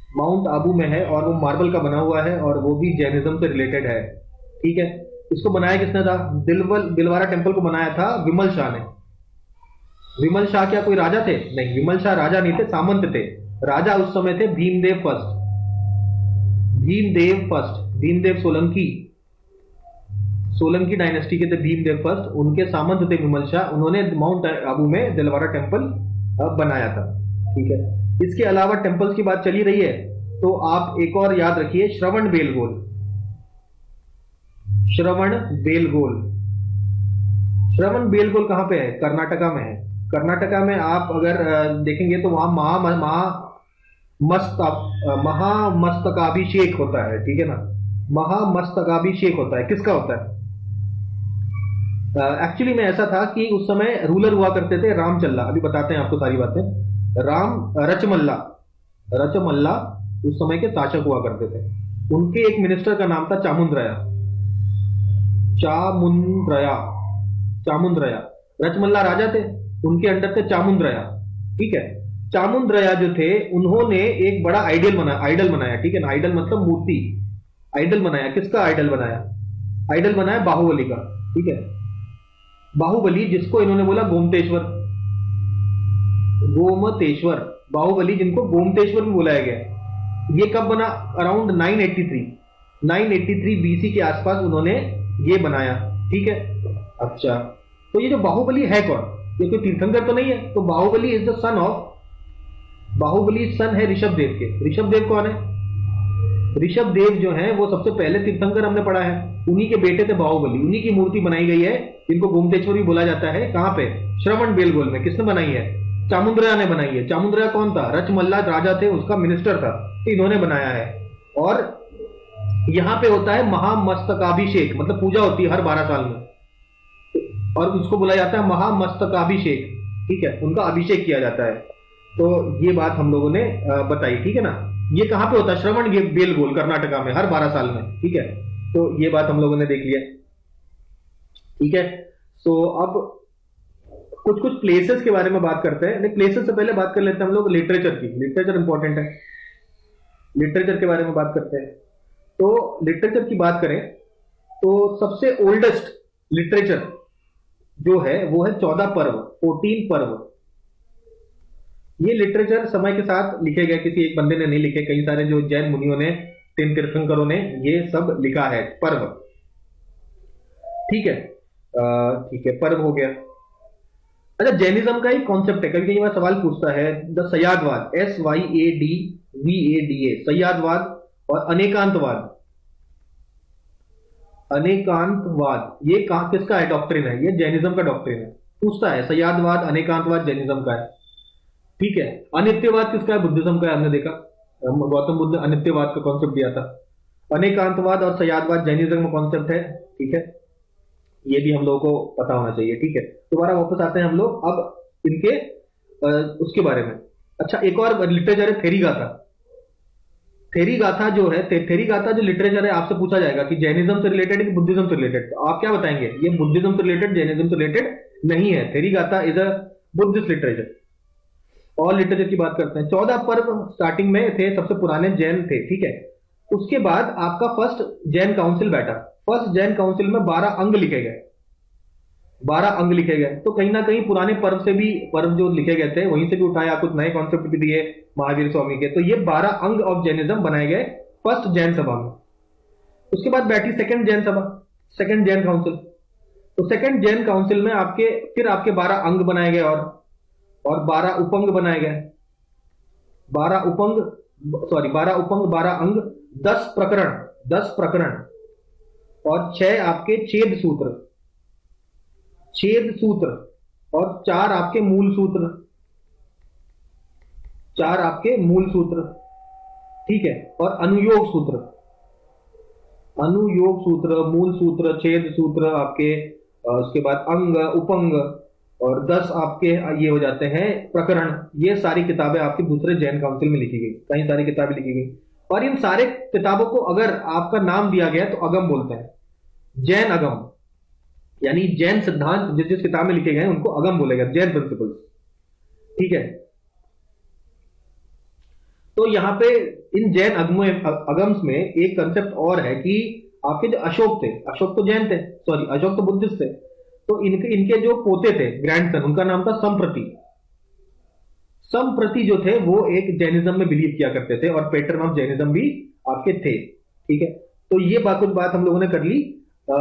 Mount Abu में है और वो मार्बल का बना हुआ है और वो भी जैनिज्म से रिलेटेड है। ठीक है। इसको बनाया किसने था? दिलवारा टेम्पल को बनाया था विमल शाह ने। विमल शाह क्या कोई राजा थे? नहीं, विमल शाह राजा नहीं थे, सामंत थे। राजा उस समय थे भीमदेव फर्स्ट। भीमदेव सोलंकी, सोलंकी डायनेस्टी के थे भीमदेव फर्स्ट, उनके सामंत थे विमल शाह। उन्होंने माउंट आबू में दिलवारा टेम्पल बनाया था। ठीक है। इसके अलावा टेम्पल्स की बात चली रही है तो आप एक और याद रखिए, श्रवण बेलगोल। श्रवण बेलगोल, श्रवण बेलगोल कहां पे है? कर्नाटका में है। कर्नाटका में आप अगर देखेंगे तो वहां महामस्तकाभिषेक होता है। ठीक है ना? महामस्तकाभिषेक होता है। किसका होता है? एक्चुअली में ऐसा था कि उस समय रूलर हुआ करते थे रामचल्ला। अभी बताते हैं आपको सारी बातें। रचमल्ला, रचमल्ला उस समय के शासक हुआ करते थे। उनके एक मिनिस्टर का नाम था चामुंडराया। चामुंडराया, चामुंडराया। रचमल्ला राजा थे, उनके अंडर थे चामुंडराया। ठीक है। चामुंडराया जो थे उन्होंने एक बड़ा आइडल बनाया। ठीक है ना? आइडल मतलब मूर्ति। आइडल बनाया। किसका आइडल बनाया? आइडल बनाया बाहुबली का। ठीक है। बाहुबली, जिसको इन्होंने बोला गोमतेश्वर, गोमतेश्वर, बाहुबली जिनको गोमतेश्वर भी बुलाया गया। ये कब बना? अराउंड 983 बीसी के आसपास उन्होंने ये बनाया। ठीक है। अच्छा, तो ये जो बाहुबली है कौन? ये कोई तीर्थंकर तो नहीं है। तो Bahubali is the son of, Bahubali son है ऋषभ देव के। ऋषभ देव कौन है? ऋषभ देव जो है वो सबसे पहले तीर्थंकर हमने पढ़ा है। उन्हीं के बेटे थे बाहुबली। उन्हीं की मूर्ति बनाई गई है, जिनको गोमतेश्वर भी बोला जाता है। कहां पे? श्रवण बेलगोल में। किसने बनाई है? चामुंडराया ने बनाई है। चामुंडराया कौन था? रचमल्ला राजा थे, उसका मिनिस्टर था, तो इन्होंने बनाया है। और यहां पे होता है महामस्तकाभिषेक, मतलब पूजा होती है हर 12 साल में, और उसको बोला जाता है महामस्तकाभिषेक। ठीक है। उनका अभिषेक किया जाता है। तो ये बात हम लोगों ने बताई। ठीक है ना? ये कहां पे होता है? श्रवण बेलगोल, कर्नाटका में, हर 12 साल में। ठीक है। तो ये बात हम लोगों ने देख लिया। ठीक है। सो अब कुछ कुछ प्लेसेस के बारे में बात करते हैं। नहीं, प्लेसेस से पहले बात कर लेते हैं हम लोग लिटरेचर की। लिटरेचर इंपॉर्टेंट है। लिटरेचर के बारे में बात करते हैं। तो लिटरेचर की बात करें तो सबसे ओल्डेस्ट लिटरेचर जो है वो है 14 पर्व, 14 पर्व। ये लिटरेचर समय के साथ लिखे गए, किसी एक बंदे ने नहीं लिखे। कई सारे जो जैन मुनियों ने, तीन तीर्थंकरों ने ये सब लिखा है, पर्व। ठीक है। ठीक है, पर्व हो गया। अच्छा, जैनिज्म का एक कॉन्सेप्ट है, कभी कभी बार सवाल पूछता है, द सयादवाद, SYADVADA, सयादवाद और अनेकांतवाद। अनेकांतवाद ये किसका है? डॉक्ट्रिन है। ये जैनिज्म का डॉक्ट्रिन है। पूछता है सयादवाद, अनेकांतवाद जैनिज्म का है। ठीक है। अनित्यवाद किसका है? बुद्धिज्म का है। हमने देखा गौतम बुद्ध ने अनित्यवाद का कॉन्सेप्ट दिया था। अनेकांतवाद और सयादवाद जैनिज्म का कॉन्सेप्ट है। ठीक है। ये भी हम लोगों को पता होना चाहिए। ठीक है। दोबारा वापस आते हैं हम लोग अब इनके उसके बारे में। अच्छा, एक और लिटरेचर है थेरी गाथा। थेरी गाथा जो है, थेरी गाथा जो लिटरेचर है, आपसे पूछा जाएगा कि जैनिज्म से रिलेटेड है कि बुद्धिज्म से रिलेटेड, तो आप क्या बताएंगे? ये बुद्धिज्म से रिलेटेड, जैनिज्म से रिलेटेड नहीं है। Theri Gatha is a Buddhist literature. और लिटरेचर की बात करते हैं। 14 पर्व स्टार्टिंग में थे, सबसे पुराने जैन थे। ठीक है। उसके बाद आपका फर्स्ट जैन काउंसिल बैठा। फर्स्ट जैन काउंसिल में 12 अंग लिखे गए। 12 अंग लिखे गए। तो कहीं ना कहीं पुराने पर्व से भी, पर्व जो लिखे गए थे वहीं से भी उठाया, कुछ नए कॉन्सेप्ट भी दिए महावीर स्वामी के। तो ये 12 अंग ऑफ जैनिज्म बनाए गए फर्स्ट जैन सभा में। उसके बाद बैठी सेकंड जैन सभा, सेकंड जैन काउंसिल। तो सेकंड जैन काउंसिल में फिर आपके 12 अंग बनाए गए और 12 उपंग बनाए गए। 12 उपंग, 12 अंग, 10 प्रकरण, 10 प्रकरण, और 6 आपके छेद सूत्र, छेद सूत्र, और 4 आपके मूल सूत्र, 4 आपके मूल सूत्र। ठीक है। और अनुयोग सूत्र, अनुयोग सूत्र, मूल सूत्र, छेद सूत्र आपके, उसके बाद अंग, उपंग, और 10 आपके ये हो जाते हैं प्रकरण। ये सारी किताबें आपके दूसरे जैन काउंसिल में लिखी गई। कई सारी किताबें लिखी गई, और इन सारे किताबों को अगर आपका नाम दिया गया तो अगम बोलते हैं। जैन अगम, यानी जैन सिद्धांत जिस जिस किताब में लिखे गए हैं उनको अगम बोलेगा, जैन प्रिंसिपल्स। ठीक है। तो यहाँ पे इन जैन अगम्स में एक कंसेप्ट और है कि आपके जो अशोक थे, अशोक तो जैन थे, सॉरी अशोक तो बुद्धिस्ट थे, तो इनके इनके जो पोते थे ग्रैंडसन, उनका नाम था संप्रति। संप्रति जो थे वो एक जैनिज्म में बिलीव किया करते थे और पैटर्न ऑफ जैनिज्म भी आपके थे। ठीक है, तो ये कुछ बात हम लोगों ने कर ली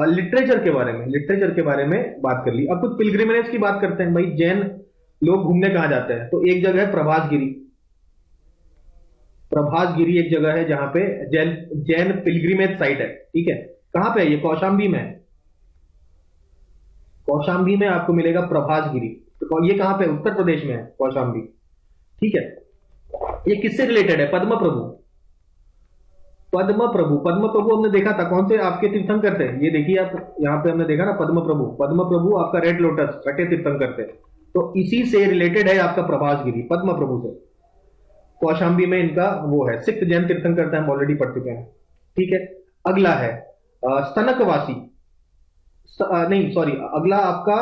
लिटरेचर के बारे में, लिटरेचर के बारे में बात कर ली। अब कुछ पिलग्रिमेज की बात करते हैं। भाई जैन लोग घूमने कहां जाते हैं, तो एक जगह है प्रभासगिरी। प्रभासगिरी एक जगह है जहां पे जैन जैन पिलग्रिमेज साइट है। ठीक है, कहां पे है ये? कौशाम्बी में है। कौशाम्बी में आपको मिलेगा प्रभासगिरी। तो ये कहां पे? उत्तर प्रदेश में है कौशाम्बी। ठीक है, ये किससे रिलेटेड है? पद्म प्रभु। पद्म प्रभु, पद्म प्रभु हमने देखा था कौन से आपके तीर्थंकर थे, ये देखिए आप यहां पे हमने देखा ना पद्म प्रभु। पद्म प्रभु आपका रेड लोटस छठे तीर्थंकर थे, तो इसी से रिलेटेड है आपका प्रभासगिरी, पद्म प्रभु से। कौशाम्बी में इनका वो है, सिख जैन तीर्थंकर हम ऑलरेडी पढ़ चुके हैं। ठीक है, अगला है स्तनकवासी। नहीं सॉरी, अगला आपका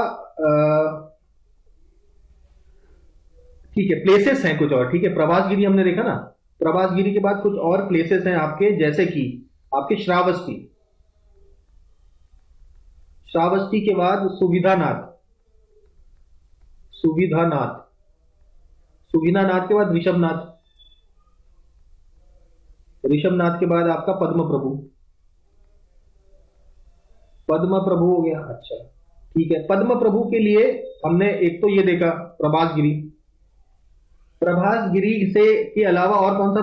ठीक है प्लेसेस हैं कुछ और। ठीक है, प्रभासगिरी हमने देखा ना, प्रभासगिरी के बाद कुछ और प्लेसेस हैं आपके, जैसे कि आपके श्रावस्ती। श्रावस्ती के बाद सुविधानाथ, सुविधानाथ, सुविधानाथ के बाद ऋषभनाथ, ऋषभनाथ के बाद आपका पद्म प्रभु। पद्म प्रभु हो गया। अच्छा ठीक है, पद्म प्रभु के लिए हमने एक तो ये देखा प्रभासगिरी। प्रभासगिरी से के अलावा और कौन सा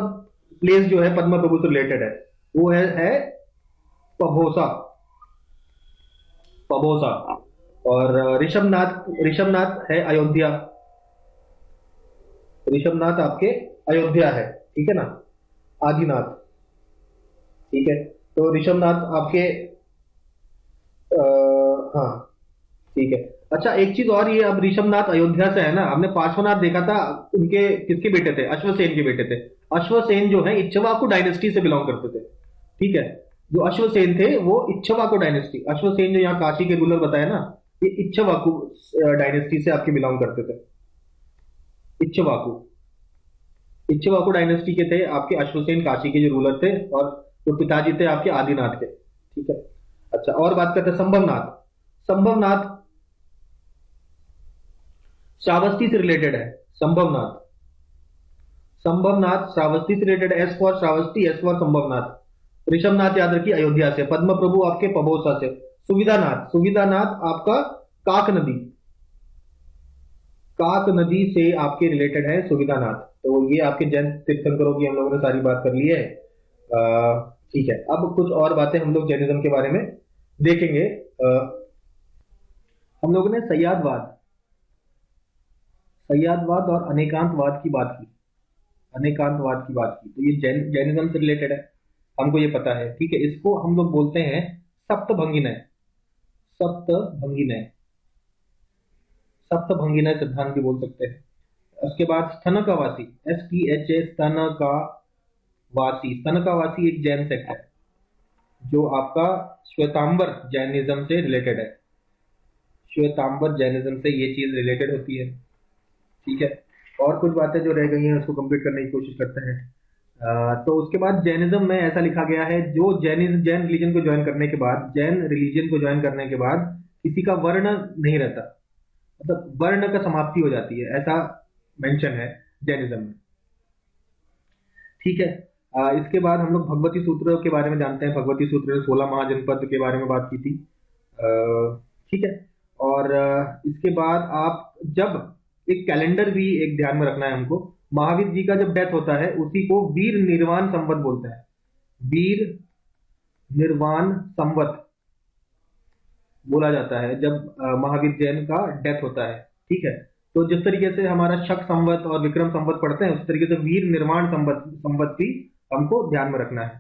प्लेस जो है पद्म प्रभु से रिलेटेड है? वो है पभोसा, पभोसा। और ऋषभनाथ, ऋषभनाथ है अयोध्या। ऋषभनाथ आपके अयोध्या है। ठीक है ना, आदिनाथ। ठीक है, तो ऋषभनाथ आपके हाँ ठीक है। अच्छा एक चीज और, ये अब ऋषभनाथ अयोध्या से है ना, हमने पार्श्वनाथ देखा था, उनके किसके बेटे थे? अश्वसेन के बेटे थे। अश्वसेन जो है इक्ष्वाकु डायनेस्टी से बिलोंग करते थे। ठीक है, जो अश्वसेन थे वो इक्ष्वाकु डायनेस्टी, अश्वसेन जो यहाँ काशी के रूलर बताया ना, ये इक्ष्वाकु डायनेस्टी से आपके बिलोंग करते थे। इक्ष्वाकु, इक्ष्वाकु डायनेस्टी के थे आपके अश्वसेन, काशी के जो रूलर थे, और जो पिताजी थे आपके आदिनाथ के। ठीक है, अच्छा और बात करते हैं संभवनाथ। संभवनाथ श्रावस्ती से रिलेटेड है। संभवनाथ, संभवनाथ श्रावस्ती से related. S for Shravasti, S for Sambhavnath. Rishabhnath याद रखिए अयोध्या से, पद्म प्रभु आपके पबोसा से। सुविधानाथ, सुविधानाथ आपका काक नदी, काक नदी से आपके रिलेटेड है सुविधानाथ। तो ये आपके जैन तीर्थंकरों की हम लोगों ने सारी बात कर ली है। ठीक है, अब कुछ और बातें हम लोग जैनिज्म के बारे में देखेंगे। हम लोगों ने सय्यादवाद, सय्यादवाद और अनेकांतवाद की बात की, अनेकांतवाद की बात की। तो ये जैनिज्म से रिलेटेड है, हमको ये पता है। ठीक है, इसको हम लोग बोलते हैं सप्तभंगिनय, सप्तभंगिनय, सप्तभंगिनय सिद्धांत भी बोल सकते हैं। उसके बाद स्तनकावासी, STHA, स्तनकावासी। स्तनकावासी एक जैन सेक्ट है जो आपका श्वेतांबर जैनिज्म से रिलेटेड है। श्वेतांबर जैनिज्म से ये चीज रिलेटेड होती है। ठीक है, और कुछ बातें जो रह गई हैं उसको कंप्लीट करने की कोशिश करते हैं। तो उसके बाद जैनिज्म में ऐसा लिखा गया है, जो जैन रिलीजन को ज्वाइन करने के बाद, जैन रिलीजन को ज्वाइन करने के बाद किसी का वर्ण नहीं रहता, मतलब वर्ण का समाप्ति हो जाती है, ऐसा मेंशन है जैनिज्म में। ठीक है, इसके बाद हम लोग भगवती सूत्र के बारे में जानते हैं। भगवती सूत्र 16 महाजनपद के बारे में बात की थी। ठीक है, और इसके बाद आप जब एक कैलेंडर भी एक ध्यान में रखना है हमको, महावीर जी का जब डेथ होता है उसी को वीर निर्वाण संवत बोलते हैं। वीर निर्वाण संवत बोला जाता है जब महावीर जैन का डेथ होता है। ठीक है, तो जिस तरीके से हमारा शक संवत और विक्रम संवत पढ़ते हैं, उस तरीके से वीर निर्माण संवत भी हमको ध्यान में रखना है।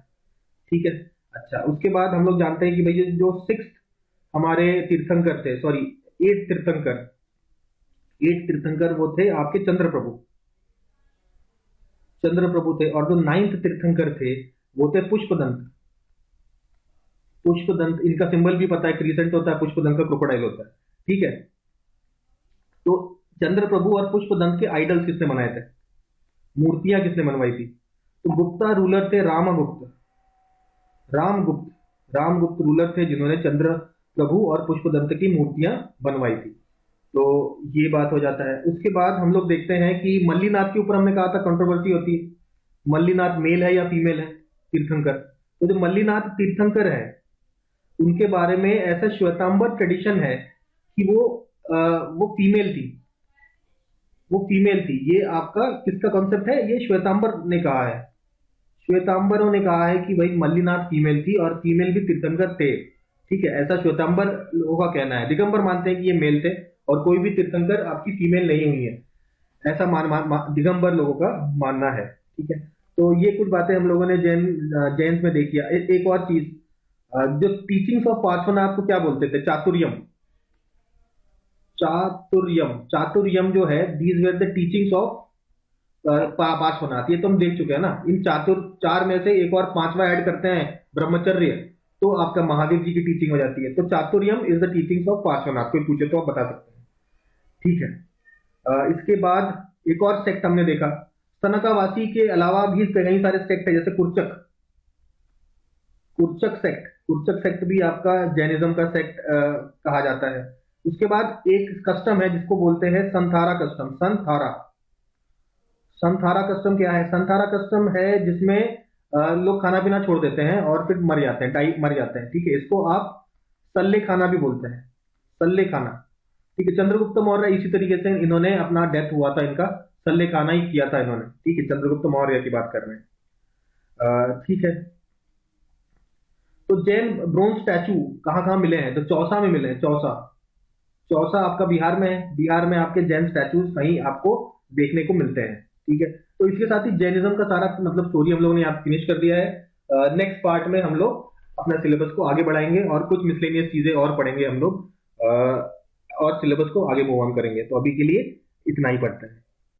ठीक है, अच्छा उसके बाद हम लोग जानते हैं कि भाई जो 6 हमारे तीर्थंकर थे, सॉरी 8 तीर्थंकर, 8 तीर्थंकर वो थे आपके चंद्र प्रभु, चंद्र प्रभु थे। और जो 9th तीर्थंकर थे वो थे पुष्पदंत। पुष्पदंत, इनका सिंबल भी पता है, क्रीसेंट होता है, पुष्पदंत का क्रोकोडाइल होता है। ठीक है, तो चंद्र प्रभु और पुष्पदंत के आइडल्स किसने बनाए थे, मूर्तियां किसने बनवाई थी? तो गुप्ता रूलर थे रामगुप्त, रामगुप्त रूलर थे जिन्होंने चंद्र प्रभु और पुष्पदंत की मूर्तियां बनवाई थी। तो ये बात हो जाता है। उसके बाद हम लोग देखते हैं कि मल्लीनाथ के ऊपर हमने कहा था कंट्रोवर्सी होती है, मल्लीनाथ मेल है या फीमेल है तीर्थंकर। तो जो मल्लीनाथ तीर्थंकर है उनके बारे में ऐसा श्वेतांबर ट्रेडिशन है कि वो फीमेल थी, वो फीमेल थी। ये आपका किसका कॉन्सेप्ट है? ये श्वेतांबर ने कहा है, श्वेतांबरों ने कहा है कि भाई मल्लीनाथ फीमेल थी और फीमेल भी तीर्थंकर थे, ठीक है, ऐसा श्वेतांबर लोगों का कहना है। दिगंबर मानते हैं कि ये मेल थे और कोई भी तीर्थंकर आपकी फीमेल नहीं हुई है, ऐसा दिगंबर लोगों का मानना है, ठीक है। तो ये कुछ बातें हम लोगों ने जैन में देखी है। एक और चीज, जो टीचिंग्स ऑफ पार्श्वनाथ को क्या बोलते थे? चातुर्यम, चातुर्यम जो है, these were the teachings of Parshvanath. ये तो हम देख चुके हैं ना। इन चार में से एक और पांचवा ऐड करते हैं ब्रह्मचर्य, तो आपका महावीर जी की टीचिंग हो जाती है। तो Chaturyam is the teachings of Parshvanath. कोई पूछे तो आप बता सकते हैं, ठीक है। इसके बाद एक और सेक्ट हमने देखा, सनकावासी के अलावा भी कई सारे सेक्ट है, जैसे कुर्चक सेक्ट भी आपका जैनिज्म का सेक्ट कहा जाता है। उसके बाद एक कस्टम है जिसको बोलते हैं संथारा कस्टम। संथारा कस्टम क्या है? संथारा कस्टम है जिसमें लोग खाना पीना छोड़ देते हैं और फिर मर जाते हैं, मर जाते हैं, ठीक है। इसको आप सल्ले खाना भी बोलते हैं, सल्ले खाना, ठीक है। चंद्रगुप्त मौर्य इसी तरीके से इन्होंने अपना डेथ हुआ था, इनका सल्ले खाना ही किया था इन्होंने, ठीक है। चंद्रगुप्त मौर्य की बात कर रहे हैं, ठीक है। तो जैन ब्रोंज स्टैचू कहाँ मिले हैं? तो चौसा में मिले हैं। चौसा आपका बिहार में है। बिहार में आपके जैन स्टैचूज कहीं आपको देखने को मिलते हैं, ठीक है। तो इसके साथ ही जैनिज्म का सारा मतलब स्टोरी हम लोगों ने यहाँ फिनिश कर दिया है। नेक्स्ट पार्ट में हम लोग अपना सिलेबस को आगे बढ़ाएंगे और कुछ मिसलेनियस चीजें और पढ़ेंगे हम लोग, और सिलेबस को आगे मूव ऑन करेंगे। तो अभी के लिए इतना ही पढ़ते हैं।